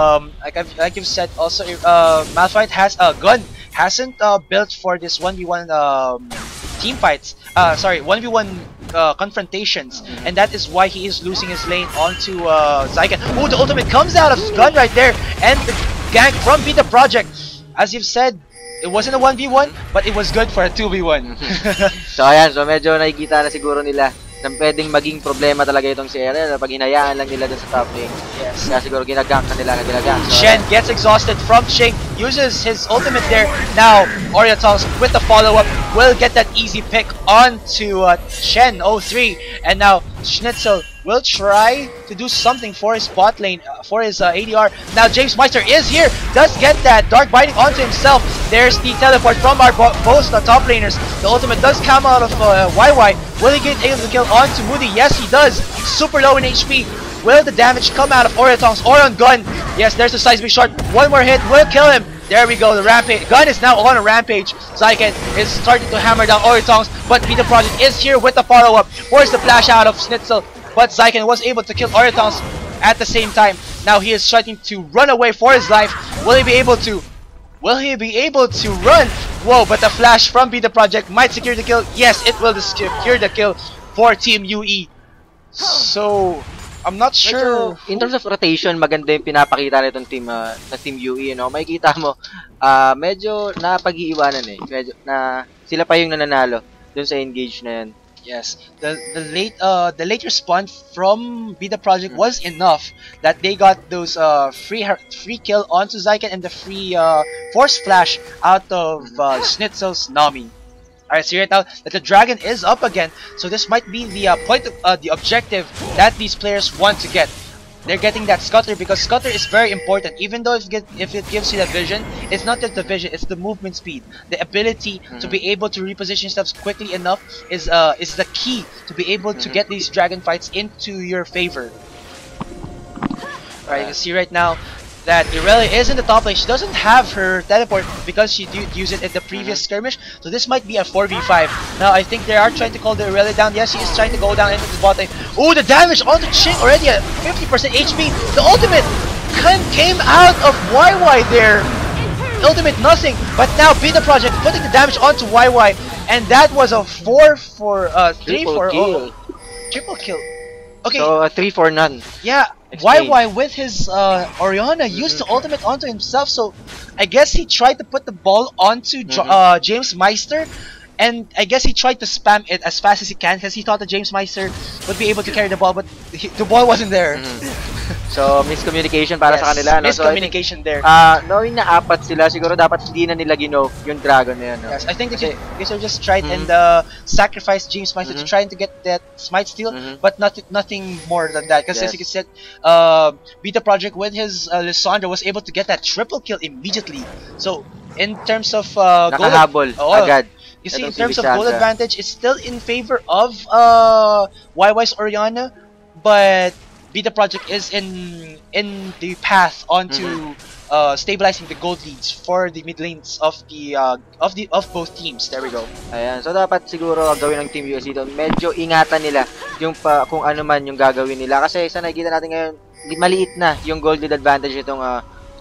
S1: like you've said, also, Malphite has Gun hasn't built for this 1v1 team fights. Sorry, 1v1 confrontations, and that is why he is losing his lane onto Zyken. Oh, the ultimate comes out of Gun right there, and the gank from Beta Project. As you've said, it wasn't a 1v1, but it was good for a 2v1.
S2: So ayan, so medyo nakikita na siguro nila na pwedeng maging problema talaga itong si Erel pag hinayaan lang nila dun sa top lane.
S1: Yes.
S2: Kaya siguro ginagank na nila. So,
S1: Shen gets exhausted from Ching, uses his ultimate there. Now, Orientals with the follow-up will get that easy pick onto Shen 03. And now, Schnitzel will try to do something for his bot lane, for his ADR. Now, James Meister is here, does get that Dark Biting onto himself. There's the teleport from our both top laners. The ultimate does come out of YY. Will he get able to kill onto Moody? Yes, he does. Super low in HP. Will the damage come out of Orientals or on Gun? Yes, there's a seismic shot. One more hit will kill him. There we go, the rampage. Gun is now on a rampage. Zyken is starting to hammer down Orientals, but Beta Project is here with the follow-up. Force the flash out of Schnitzel, but Zyken was able to kill Orientals at the same time. Now he is trying to run away for his life. Will he be able to? Will he be able to run? Whoa, but the flash from Beta Project might secure the kill. Yes, it will secure the kill for Team UE. So, I'm not sure.
S2: In terms of rotation, maganda yung pinapakita nitong team na Team UE, no? Makikita mo, medyo napag-iiwanan eh. Medyo na sila pa yung nananalo dun sa engage na yan.
S1: Yes, the late response from Beta Project was enough that they got those free kill onto Zyken and the free force flash out of Schnitzel's Nami. Alright, so right now that the dragon is up again, so this might be the point of the objective that these players want to get. They're getting that scutter because scutter is very important. Even though if it gives you the vision, it's not just the vision, it's the movement speed. The ability to be able to reposition yourselves quickly enough is the key to be able to get these dragon fights into your favor. Alright, you can see right now that Irelia is in the top lane. She doesn't have her teleport because she did use it in the previous skirmish. So this might be a 4v5. Now I think they are trying to call the Irelia down. Yes, she is trying to go down into the bot lane. Oh, the damage onto Ching already at 50% HP. The ultimate came out of YY there. Ultimate nothing. But now Beta Project putting the damage onto YY. And that was a 3 for
S2: kill.
S1: Triple kill. Okay.
S2: So, 3 for none.
S1: Yeah,
S2: Exchange.
S1: YY with his Oriana used the ultimate onto himself, so I guess he tried to put the ball onto James Meister, and I guess he tried to spam it as fast as he can because he thought that James Meister would be able to carry the ball, but the ball wasn't there.
S2: So, miscommunication para sa kanila. No?
S1: Miscommunication there.
S2: Knowing na apat sila, siguro dapat hindi na nila gino yung dragon na yan. No?
S1: Yes, I think they just tried and sacrificed James Meister to trying to get that smite steal, but nothing more than that. Because as you said, Beta Project with his Lissandra was able to get that triple kill immediately. So, in terms of
S2: nakahabol agad.
S1: You see, in terms of goal advantage, it's still in favor of YY's Oriana, but Beta Project is in the path onto stabilizing the gold leads for the mid lanes of both teams. There we go.
S2: Ayan, so dapat siguro gawin ng Team UST doon. Medyo ingatan nila yung kung ano man yung gagawin nila kasi sa nakikita natin ngayon, maliit na yung gold lead advantage itong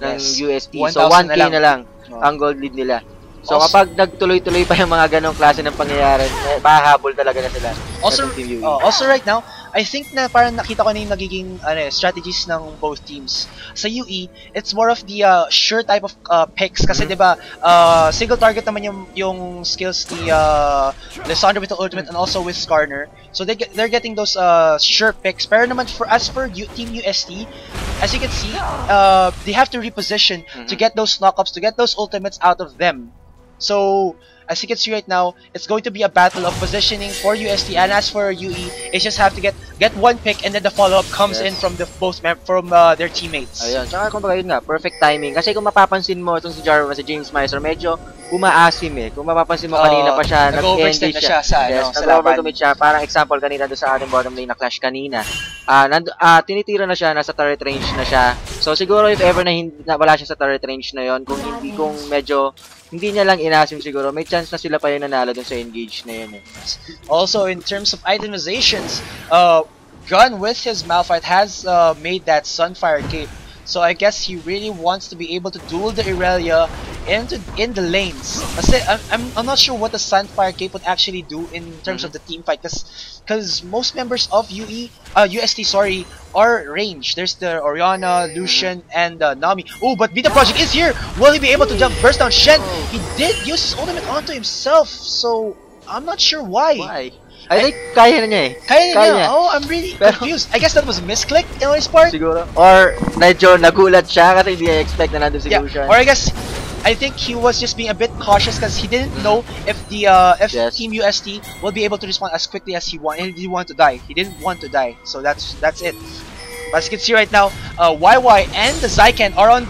S2: ng UST. So 1k na lang ang gold lead nila. So also, kapag nagtuloy-tuloy pa yung mga ganong klase ng pangyayari, mahahabol talaga na sila.
S1: Also right now, I think na parang nakita ko na yung nagiging strategies ng both teams. Sa UE, it's more of the sure type of picks kasi 'di ba single target naman yung skills ni Lissandra with the ultimate and also with Skarner. So they're getting those sure picks. Pero naman as for Team UST, as you can see, they have to reposition to get those knockups, to get those ultimates out of them. So as you can see right now, it's going to be a battle of positioning for UST, and as for UE, it just have to get one pick, and then the follow-up comes in from the from their teammates.
S2: Ayun, tsaka kumbaga yun nga, perfect timing. Kasi kung mapapansin mo itong si Jarvan, si James Meister, medyo umaasim eh. Kung mapapansin mo kanina pa siya,
S1: nag-overextend na siya sa,
S2: nag-overcommit siya. Parang example kanina doon sa ating bottom lane na clash kanina. Tinitira na siya, nasa turret range na siya. So siguro if ever na wala siya sa turret range na yon, kung medyo hindi niya lang inasim siguro, may chance na sila pa yung nanalo dun sa engage na yun eh.
S1: Also, in terms of itemizations, Gun with his Malphite has made that Sunfire cape. So I guess he really wants to be able to duel the Irelia in the lanes. I'm not sure what the Sunfire cape would actually do in terms of the team fight, because most members of UST sorry are range. There's the Orianna, Lucian, and Nami. Oh, but Beta Project is here. Will he be able to jump burst down Shen? He did use his ultimate onto himself, so I'm not sure why.
S2: I think kaya na niya eh.
S1: Kaya niya. Oh, I'm really confused. I guess that was a misclick in his part.
S2: Siguro. Or medyo nagulat siya kasi hindi expect na nandun si Lucian.
S1: Or I think he was just being a bit cautious because he didn't know if Team UST will be able to respond as quickly as he wanted. He didn't want to die. He didn't want to die. So that's it. But as you can see right now, YY and the Zyken are on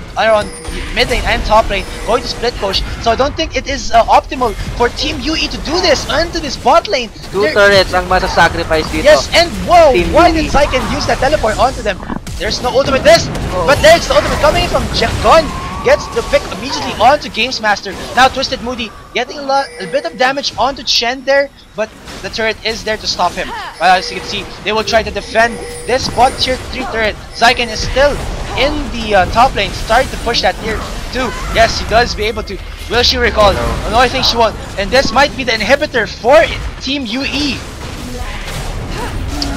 S1: mid lane and top lane, going to split push. So I don't think it is optimal for Team UE to do this onto this bot lane.
S2: Two turrets ang masa-sacrifice dito.
S1: Yes, and whoa, why did Zyken use that teleport onto them? There's no ultimate but there's the ultimate coming in from Gun. Gets the pick immediately onto Games Master. Now Twisted Moody getting a bit of damage onto Chen there, but the turret is there to stop him. As you can see, they will try to defend this bot tier 3 turret. Zyken is still in the top lane, starting to push that tier 2. Yes, she does be able to. Will she recall? No, I think she won't. And this might be the inhibitor for Team UE.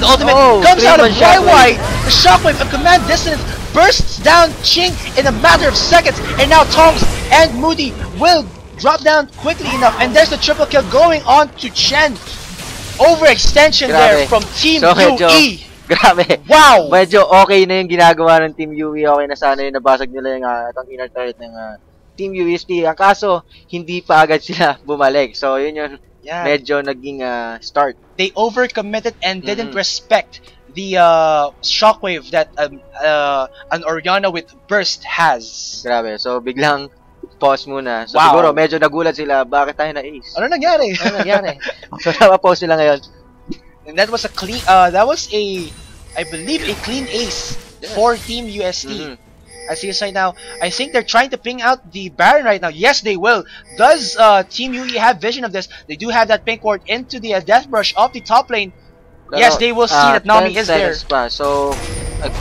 S1: The ultimate comes out of YY. The shockwave of command distance bursts down Ching in a matter of seconds, and now Tongs and Moody will drop down quickly enough, and there's the triple kill going on to Chen. Overextension there from Team UE.
S2: Grabe.
S1: Wow!
S2: Medyo okay na yung ginagawa ng Team UE. Okay na sana yung nabasag nila yung itong inner turret ng Team UST. Ang kaso, hindi pa agad sila bumalik. So, yun yung medyo naging start.
S1: They overcommitted and didn't respect the shockwave that an Orianna with burst has.
S2: Grabe. So, biglang pause muna. So, siguro, medyo nagulat sila. Bakit tayo na-ace?
S1: Ano nangyari?
S2: So, napapause sila ngayon.
S1: And that was a clean, I believe a clean ace for Team UST. I see this right now. I think they're trying to ping out the Baron right now. Yes, they will. Does Team UE have vision of this? They do have that pink ward into the death brush of the top lane. Yes, they will see that Nami is there.
S2: Pa. So,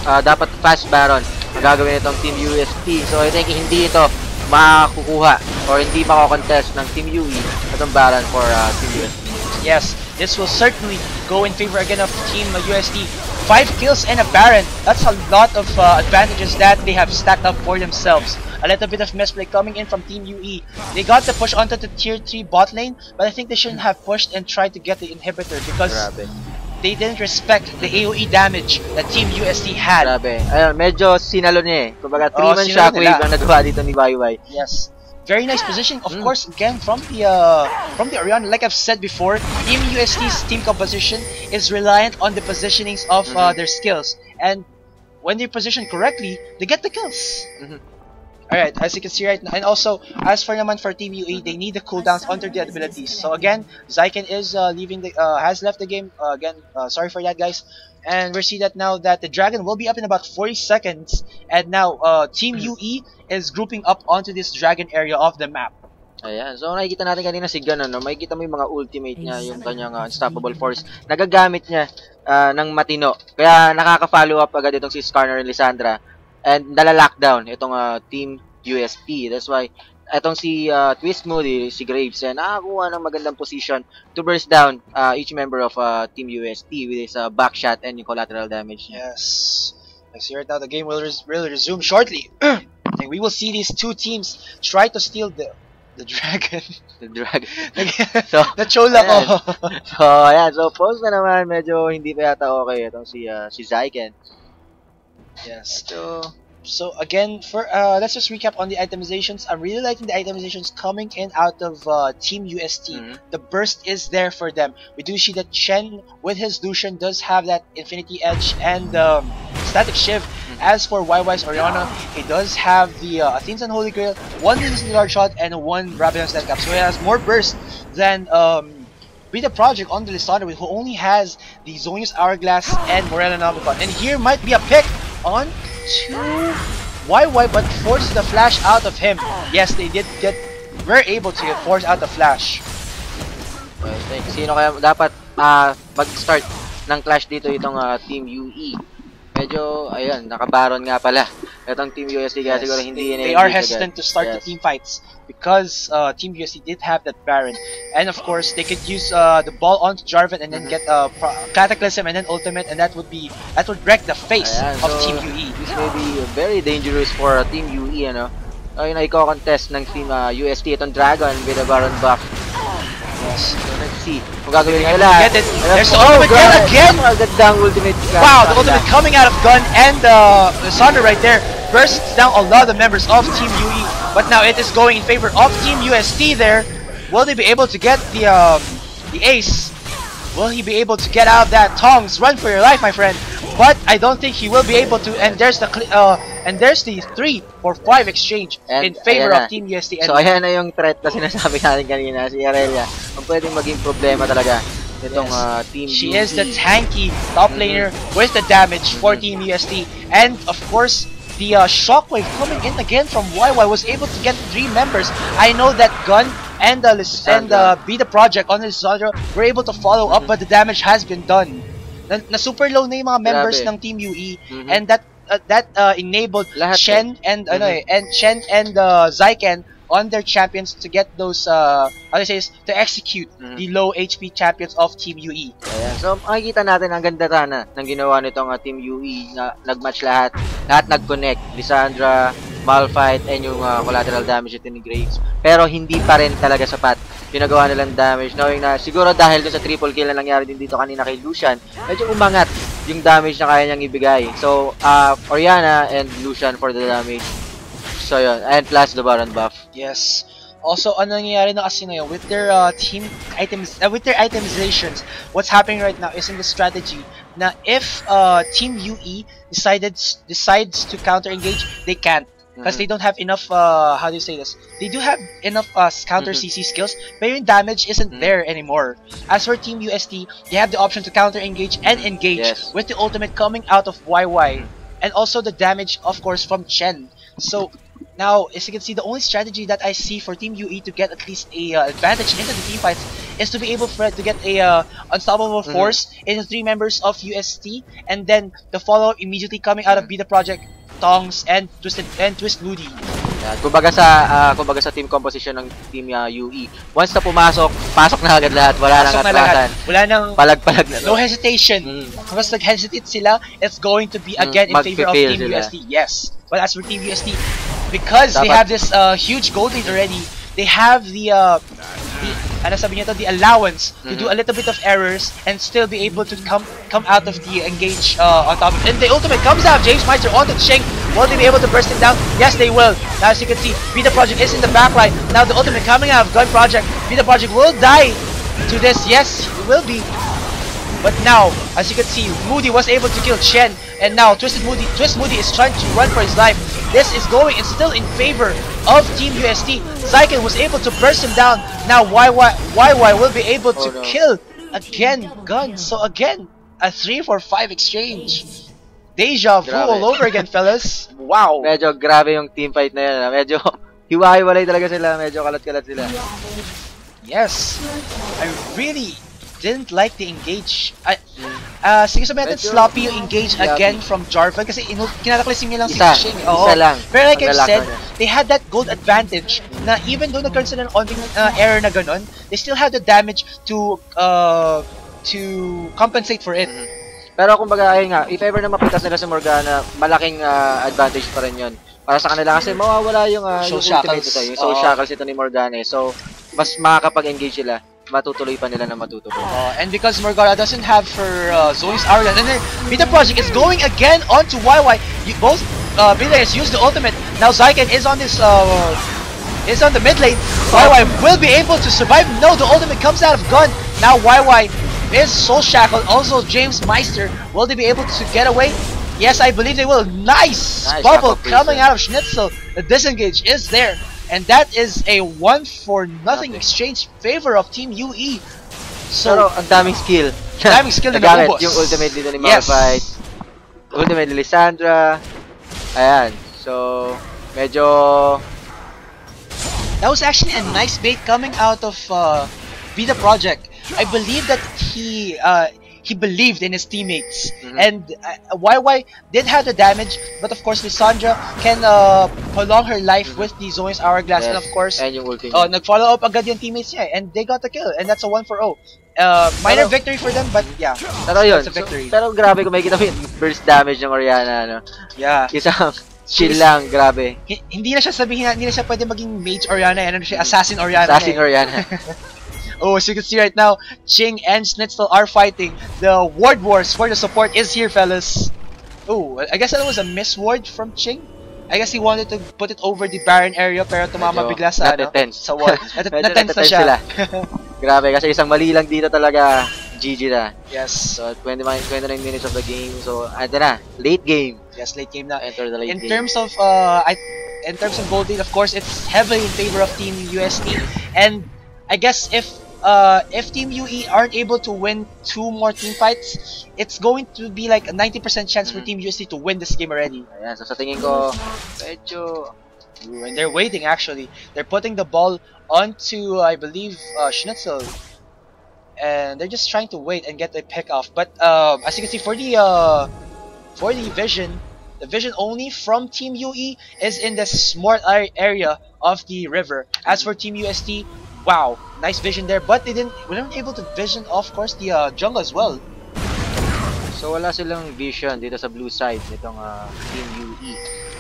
S2: dapat fast Baron ang gagawin itong Team UST. So, I think hindi ito makakukuha or hindi makakontest ng Team UE itong Baron for Team UST.
S1: Yes, this will certainly go in favor again of Team UST. 5 kills and a Baron. That's a lot of advantages that they have stacked up for themselves. A little bit of misplay coming in from Team UE. They got the push onto the tier 3 bot lane, but I think they shouldn't have pushed and tried to get the inhibitor because they didn't respect the AoE damage that Team UST had.
S2: Grabe. Ayun, medyo sinalo niya eh. Kumbaga 3-man shockwave ang nagawa dito ni YY.
S1: Yes. Very nice positioning, of course, again from the Orianna. Like I've said before, Team UST's team composition is reliant on the positionings of their skills, and when they position correctly, they get the kills. Alright, as you can see right now, and also as for naman for Team UE, they need the cooldowns under the abilities. So again, Zyken is has left the game. Sorry for that, guys. And we see that now that the dragon will be up in about 40 seconds, and now Team UE is grouping up onto this dragon area of the map.
S2: Ayan, so nakikita natin kanina si Gun, makikita mo yung mga ultimate niya, yung kanyang unstoppable force. Nagagamit niya ng matino, kaya nakaka-follow up agad itong si Skarner and Lissandra, and nala-lockdown itong Team UST. That's why etong si Twist Moody, si Graves, nakakuha ng magandang position to burst down each member of Team UST with his back shot and yung collateral damage.
S1: Yes. I see right now the game will resume shortly. And we will see these two teams try to steal the dragon.
S2: The dragon.
S1: So, na-chola ko.
S2: So, ayan. So, pause na naman. Medyo hindi pa yata okay itong si Zyken.
S1: Yes.
S2: So,
S1: So again, for let's just recap on the itemizations. I'm really liking the itemizations coming in out of Team UST. The burst is there for them. We do see that Chen with his Lucian does have that Infinity Edge and Static Shiv. As for YY's Oriana, he does have the Athene's Unholy Grail, one Releasing Large Shot, and one Rapid Static Cap. So he has more burst than Be the Project on the Lissandra, who only has the Zonius Hourglass and Morella Nomicon. And here might be a pick on to YY, but forces the flash out of him. Yes, they were able to force out the flash.
S2: Well, sino kaya dapat mag-start ng clash dito itong Team UE? Medyo, ayun, nakabaron nga pala. Itong Team UST kaya siguro hindi
S1: they are hesitant to start the team fights because Team UST did have that Baron. And of course, they could use the ball onto Jarvan and then get Cataclysm and then Ultimate, and that would wreck the face of Team UE.
S2: This may be very dangerous for Team UE, ano? Ayun, i-contest ng Team UST itong Dragon with a Baron buff. So let's see kung gagawin nila.
S1: Get it. There's the ultimate again.
S2: Magandang ultimate.
S1: Wow, the ultimate coming out of Gun, and Lissandra right there bursts down a lot of the members of Team UE. But now it is going in favor of Team UST there. Will they be able to get the ace? Will he be able to get out of that? Tongs, run for your life, my friend. But I don't think he will be able to. And there's the 3 for 5 exchange in favor of Team UST.
S2: So ayan na yung threat na sinasabi natin kanina, si Aurelia. Ang pwedeng maging problema talaga itong Team
S1: She
S2: UST.
S1: is the tanky top laner with the damage for Team UST. And of course, the shockwave coming in again from YY was able to get 3 members. I know that Gun and Be the Project on Lissandra were able to follow up, but the damage has been done. Na super low na yung mga members ng Team UE, and that enabled Chen and Chen and Zyken on their champions to get those to execute the low HP champions of Team UE.
S2: Ayan. So makikita natin ang ganda sana ng ginawa nitong Team UE na nag-match lahat nag-connect, Lissandra, Malphite, and yung collateral damage ito ni Graves. Pero hindi pa rin talaga sapat pinagawa nilang damage, knowing na siguro dahil dun sa triple kill na nangyari din dito kanina kay Lucian, medyo umangat yung damage na kaya niyang ibigay. So Oriana and Lucian for the damage. So yun, and plus the Baron buff.
S1: Yes. Also, ano nangyayari na kasi ngayon with their team items, with their itemizations, what's happening right now is in the strategy na if Team UE decides to counter engage, they can't. Because they don't have enough, how do you say this? They do have enough counter CC skills, but yung damage isn't there anymore. As for Team UST, they have the option to counter engage and engage with the ultimate coming out of YY. And also the damage, of course, from Chen. So now, as you can see, the only strategy that I see for Team UE to get at least a advantage into the team fights is to be able to get a unstoppable force in the 3 members of UST, and then the follow-up immediately coming out of Be the Project, Tongs, and Twist Moody.
S2: Kumbaga sa team composition ng Team UE, once na pasok na agad lahat, wala nang atrasan.
S1: Wala nang
S2: palag-palag na.
S1: No hesitation. Once nag-hesitate sila, it's going to be again in favor of Team UST. Yes. But as for Team UST, because they have this huge gold lead already, they have the allowance to do a little bit of errors and still be able to come out of the engage on top of it. And the ultimate comes out. James Meister on the Chink. Will they be able to burst him down? Yes, they will. Now, as you can see, Be the Project is in the backline. Now, the ultimate coming out of Gun Project. Be the Project will die to this. Yes, it will be. But now, as you can see, Moody was able to kill Chen, and now Twist Moody is trying to run for his life. This is going, it's still in favor of Team UST. Zyken was able to burst him down. Now YY will be able to kill again Gun. So again, a 3 for 5 exchange. Deja vu all over again, fellas. Wow.
S2: Medyo grabe yung team fight na yan. Medyo hiwa-hiwalay talaga sila. Medyo kalat-kalat sila.
S1: Yes. I really didn't like the engage. Sige sabihin natin sloppy yung engage again from Jarvan kasi kinakalisim niya lang si Xing.
S2: Isa lang.
S1: Pero like I said, they had that gold advantage na even though nagkaroon sila ng onting error na ganon, they still had the damage to compensate for it.
S2: Pero kumbaga, ayun nga, if ever na mapitas nila sa Morgana, malaking advantage pa rin yun. Para sa kanila kasi mawawala yung ultimate ito, yung soul shackles ito ni Morgana. So, mas makakapag-engage sila. Matutuloy pa nila na matutuloy.
S1: And because Morgana doesn't have her Zoe's Hourglass, and then Be the Project is going again onto YY. Both Billy has used the ultimate. Now Zyken is on this is on the mid lane. YY will be able to survive. No, the ultimate comes out of gun. Now YY is soul shackled. Also James Meister, will they be able to get away? Yes, I believe they will. Nice bubble coming out of Schnitzel. The disengage is there, and that is a 1-for-0 exchange favor of Team UE.
S2: So, ang daming skill.
S1: Daming skill na
S2: nagamit yung ultimate dito ni Malphite. Ultimate ni Lissandra. Ayan. So, medyo...
S1: That was actually a nice bait coming out of Be The Project. I believe that he believed in his teammates, and YY did have the damage, but of course Lissandra can prolong her life with the Zoe's Hourglass, and of course nag-follow up agad yung teammates niya, and they got the kill, and that's a 1-for-0. Minor victory for them, but yeah,
S2: pero yun,
S1: it's a victory.
S2: Pero grabe kung makikita mo yung burst damage ng Oriana, no?
S1: Yeah.
S2: Isang chill lang, grabe.
S1: Hindi na siya sabihin, hindi na siya pwede maging Mage Oriana, ano na siya, Assassin Oriana.
S2: Assassin Oriana.
S1: Oh, as you can see right now, Ching and Schnitzel are fighting. The ward wars for the support is here, fellas. Oh, I guess that was a miss ward from Ching. I guess he wanted to put it over the Baron area, pero tumama bigla sa wall. Na-tense na siya.
S2: Grabe, kasi isang mali lang dito talaga, GG na.
S1: Yes.
S2: So, 29 minutes of the game. So, ito na, late game.
S1: Yes, late game na.
S2: Enter the late game.
S1: In terms of gold lead, of course, it's heavily in favor of Team UST. And I guess if Team UE aren't able to win 2 more team fights, it's going to be like a 90% chance for Team UST to win this game already.
S2: Ayan, so sa tingin ko, medyo...
S1: And they're waiting actually. They're putting the ball onto, I believe, Schnitzel. And they're just trying to wait and get a pick off. But as you can see, for the vision, the vision only from Team UE is in the small area of the river. As for Team UST, wow, nice vision there, but they weren't able to vision, of course, the jungle as well.
S2: So wala silang vision dito sa blue side nitong Team UE.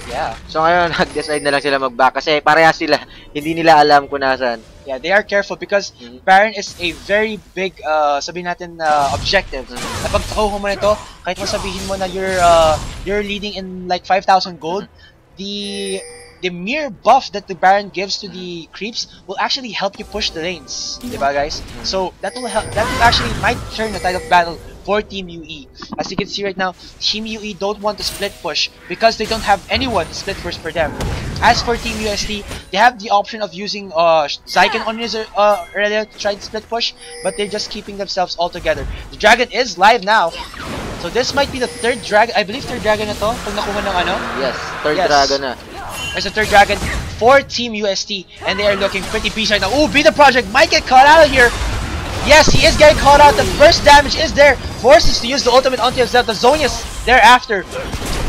S1: Yeah.
S2: So ngayon, nag-decide na lang sila mag-back kasi parehas sila, hindi nila alam kung nasan.
S1: Yeah, they are careful because Baron is a very big, sabihin natin, objective. Kapag takuha mo nito, kahit mo sabihin mo na you're leading in like 5,000 gold, the mere buff that the Baron gives to the creeps will actually help you push the lanes, diba guys? So that will help. That will actually might turn the tide of battle for Team UE. As you can see right now, Team UE don't want to split push because they don't have anyone to split push for them. As for Team UST, they have the option of using Zyken on his earlier to try to split push, but they're just keeping themselves all together. The dragon is live now. So this might be the third dragon. I believe third dragon na to pag nakuha ng ano?
S2: Yes, third dragon na.
S1: There's a third dragon for Team UST, and they are looking pretty beast right now. Oh, Be The Project might get caught out of here. Yes, he is getting caught out. The burst damage is there. Forces to use the ultimate onto himself. The Zonius thereafter.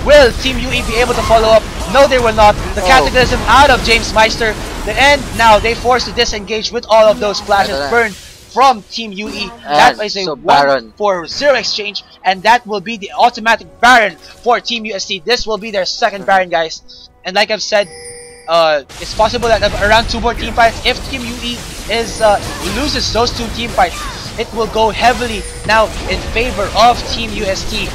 S1: Will Team UE be able to follow up? No, they will not. The Cataclysm out of James Meister. The end. Now they forced to disengage with all of those flashes burned from Team UE. That is a 1-for-0 exchange, and that will be the automatic Baron for Team UST. This will be their second Baron, guys. And like I've said, it's possible that around 2 more team fights, if Team UE loses those 2 team fights, it will go heavily now in favor of Team UST.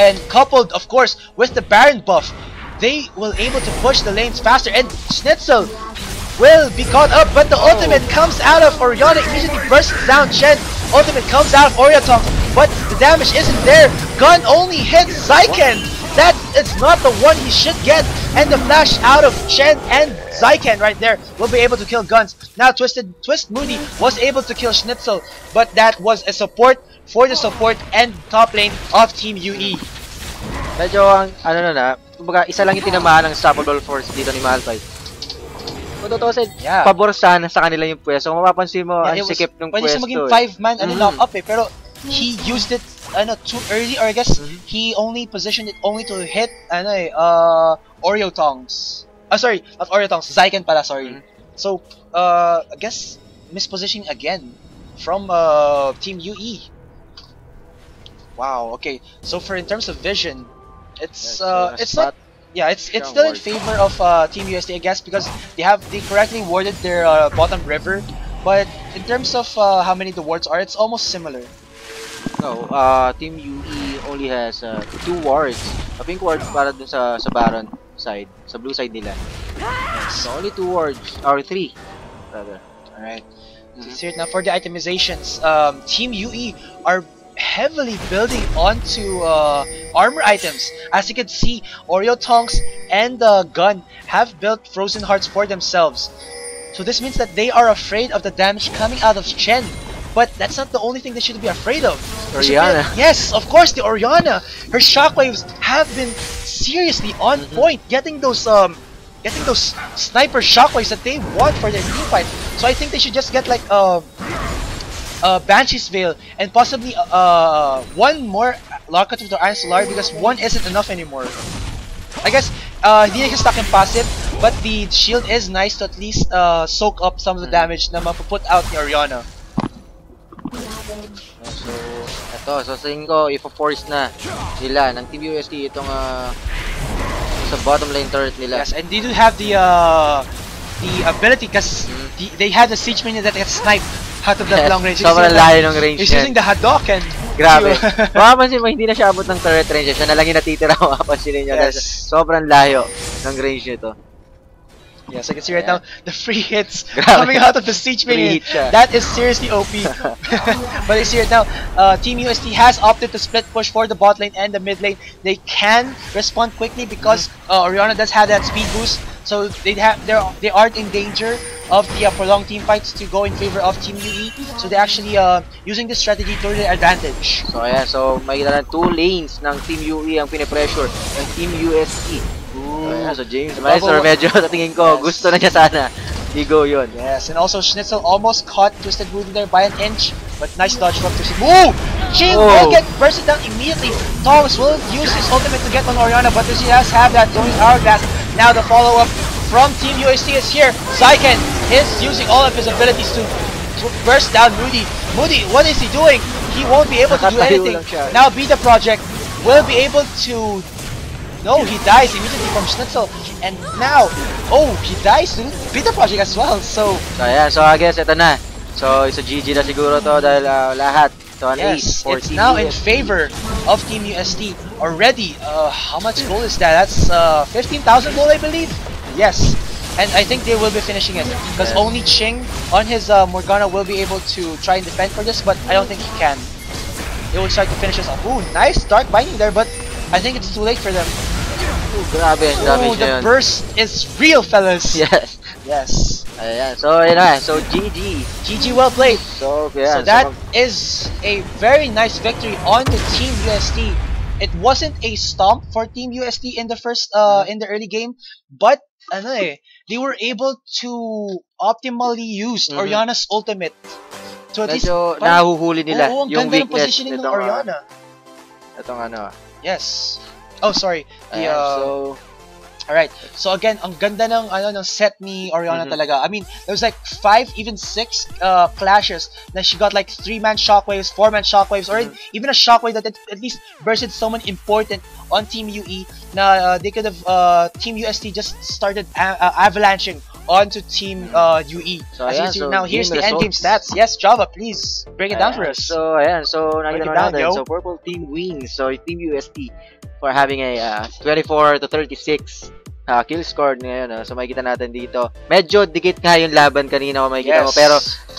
S1: And coupled, of course, with the Baron buff, they will able to push the lanes faster. And Schnitzel will be caught up, but the ultimate comes out of Oriana, immediately bursts down Chen. Ultimate comes out of Oriatong, but the damage isn't there. Gun only hits Zyken. That is not the one he should get, and the flash out of Chen and Zyken right there will be able to kill Guns. Now Twist Moody was able to kill Schnitzel, but that was a support for the support and top lane of Team UE.
S2: Medyo ano na, kumbaga isa lang yung tinamaan ng unstoppable force dito ni Malphite. Kung totoo pabor sana sa kanila yung pwesto. Kung mapapansin mo, ang sikip ng pwesto.
S1: Pwede siya maging 5-man lock up pero he used it too early, or I guess he only positioned it only to hit Oreo Tongs. Sorry, not Oreo Tongs, Zyken pala, sorry. So I guess mispositioning again from Team UE. Wow, okay. So for in terms of vision, it's not, yeah, it's still in favor of Team UST, I guess, because they correctly warded their bottom river, but in terms of how many the wards are, it's almost similar.
S2: No, Team UE only has 2 wards A pink ward para dun sa Baron side, sa blue side nila. So only 2 wards, or 3 rather.
S1: Alright. Let's see it now for the itemizations. Team UE are heavily building onto armor items. As you can see, Oreo Tonks and Gun have built Frozen Hearts for themselves. So this means that they are afraid of the damage coming out of Chen. But that's not the only thing they should be afraid of.
S2: Oriana.
S1: Yes, of course, the Oriana. Her shockwaves have been seriously on point, getting those sniper shockwaves that they want for their team fight. So I think they should just get like Banshee's Veil and possibly one more Locket of the Iron Solar, because one isn't enough anymore. I guess hindi na stuck in passive, but the shield is nice to at least soak up some of the damage na mapuput out ni Oriana.
S2: So, ito, so sa tingin ko, i-force na nila ng Team UST itong sa bottom lane turret nila.
S1: Yes, and they do have the ability because they have the siege minion that gets sniped out of that long range.
S2: Sobrang layo ng range.
S1: He's using the Hadouken.
S2: Grabe. Makapansin mo, hindi na siya abot ng turret range. Siya na lang yung natitira, makapansin niyo.
S1: Yes.
S2: Sobrang layo ng range nito.
S1: Yes, I can see right now the free hits coming out of the siege minion. That is seriously OP. But I see right now, Team UST has opted to split push for the bot lane and the mid lane. They can respond quickly because Oriana does have that speed boost, so they aren't in danger of the prolonged team fights to go in favor of Team UE. So they're actually using this strategy to their advantage.
S2: So ayan, so makikita na 2 lanes ng Team UE ang pinipressure ng Team UST. So James Meister, medyo sa tingin ko, gusto na niya sana i-go yun.
S1: Yes, and also Schnitzel almost caught Twisted Voodoo there by an inch, but nice dodge from Twisted. Woo! Jing will get bursted down immediately. Thomas will use his ultimate to get on Oriana, but does he has have that going hourglass. Now the follow-up from Team UST is here. Zyken is using all of his abilities to burst down Moody. Moody, what is he doing? He won't be able to do anything. Now Beta Project will be able to... No, he dies immediately from Schnitzel. And now, he dies to Beta Project as well. So
S2: yeah, so I guess ito na. So it's a GG na siguro to dahil lahat. So an ace for
S1: it's
S2: Team
S1: now
S2: UST.
S1: in favor of Team UST already. How much gold is that? That's 15,000 gold, I believe. Yes, and I think they will be finishing it because only Ching on his Morgana will be able to try and defend for this, but I don't think he can. They will try to finish this off. Ooh, nice dark binding there, but I think it's too late for them.
S2: Grabe, damage
S1: the burst is real, fellas.
S2: Yes.
S1: Yes.
S2: Ayan, so yun na. So GG.
S1: GG, well played.
S2: So yeah.
S1: So that is a very nice victory on the Team UST. It wasn't a stomp for Team UST in the first in the early game, but they were able to optimally use Oriana's ultimate. So at least
S2: nahuhuli nila yung
S1: ganda ng
S2: weakness
S1: positioning ng Oriana.
S2: Itong ano.
S1: Yes. Oh, sorry.
S2: So
S1: alright. So again, ang ganda ng set ni Oriana talaga. I mean, there was like 5, even 6 clashes na she got like 3-man shockwaves, 4-man shockwaves, or even a shockwave that at least bursted someone important on Team UE na they could have Team UST just started avalanching onto Team UE. So as you see now, here's the endgame stats. Yes, Java, please break it down for us.
S2: So ayan, so nakita natin. So purple team wins. So Team UST for having a 24 to 36 kill score ngayon. So makikita natin dito. Medyo dikit nga yung laban kanina kung makikita mo.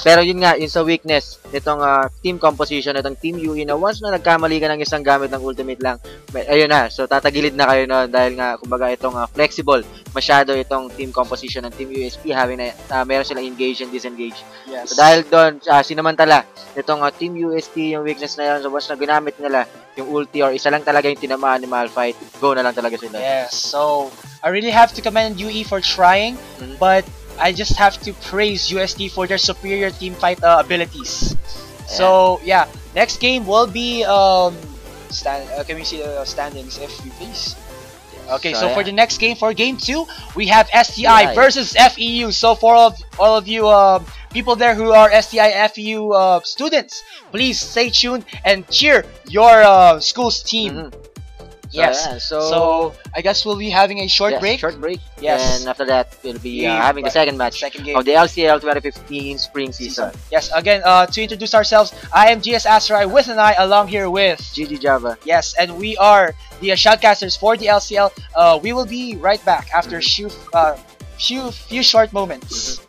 S2: Pero yun nga, yung sa weakness nitong team composition nitong Team UE na once na nagkamali ka ng isang gamit ng ultimate lang, ayun na. So tatagilid na kayo na dahil nga kumbaga itong flexible masyado itong team composition ng Team UST, having na meron silang engage and disengage.
S1: Yes.
S2: So dahil doon sinamantala nitong Team UST yung weakness na yun. So once na ginamit nila yung ulti or isa lang talaga yung tinamaan ni Malphite, go na lang talaga sila.
S1: Yes, so I really have to commend UE for trying, but I just have to praise UST for their superior team fight abilities. So yeah, next game will be can we see the standings if you please? Okay, so for the next game, for game 2, we have STI versus FEU. So for all of you people there who are STI FEU students, please stay tuned and cheer your school's team. Yes.
S2: ayan.
S1: So I guess we'll be having a short
S2: yes,
S1: break.
S2: short break.
S1: Yes.
S2: And after that, we'll be
S1: Yeah,
S2: having the second match
S1: second game.
S2: of the LCL 2015 spring season.
S1: Yes. Again, to introduce ourselves, I am GS Astrai with an I along here with
S2: GG Java.
S1: Yes, and we are the shoutcasters for the LCL. We will be right back after few short moments.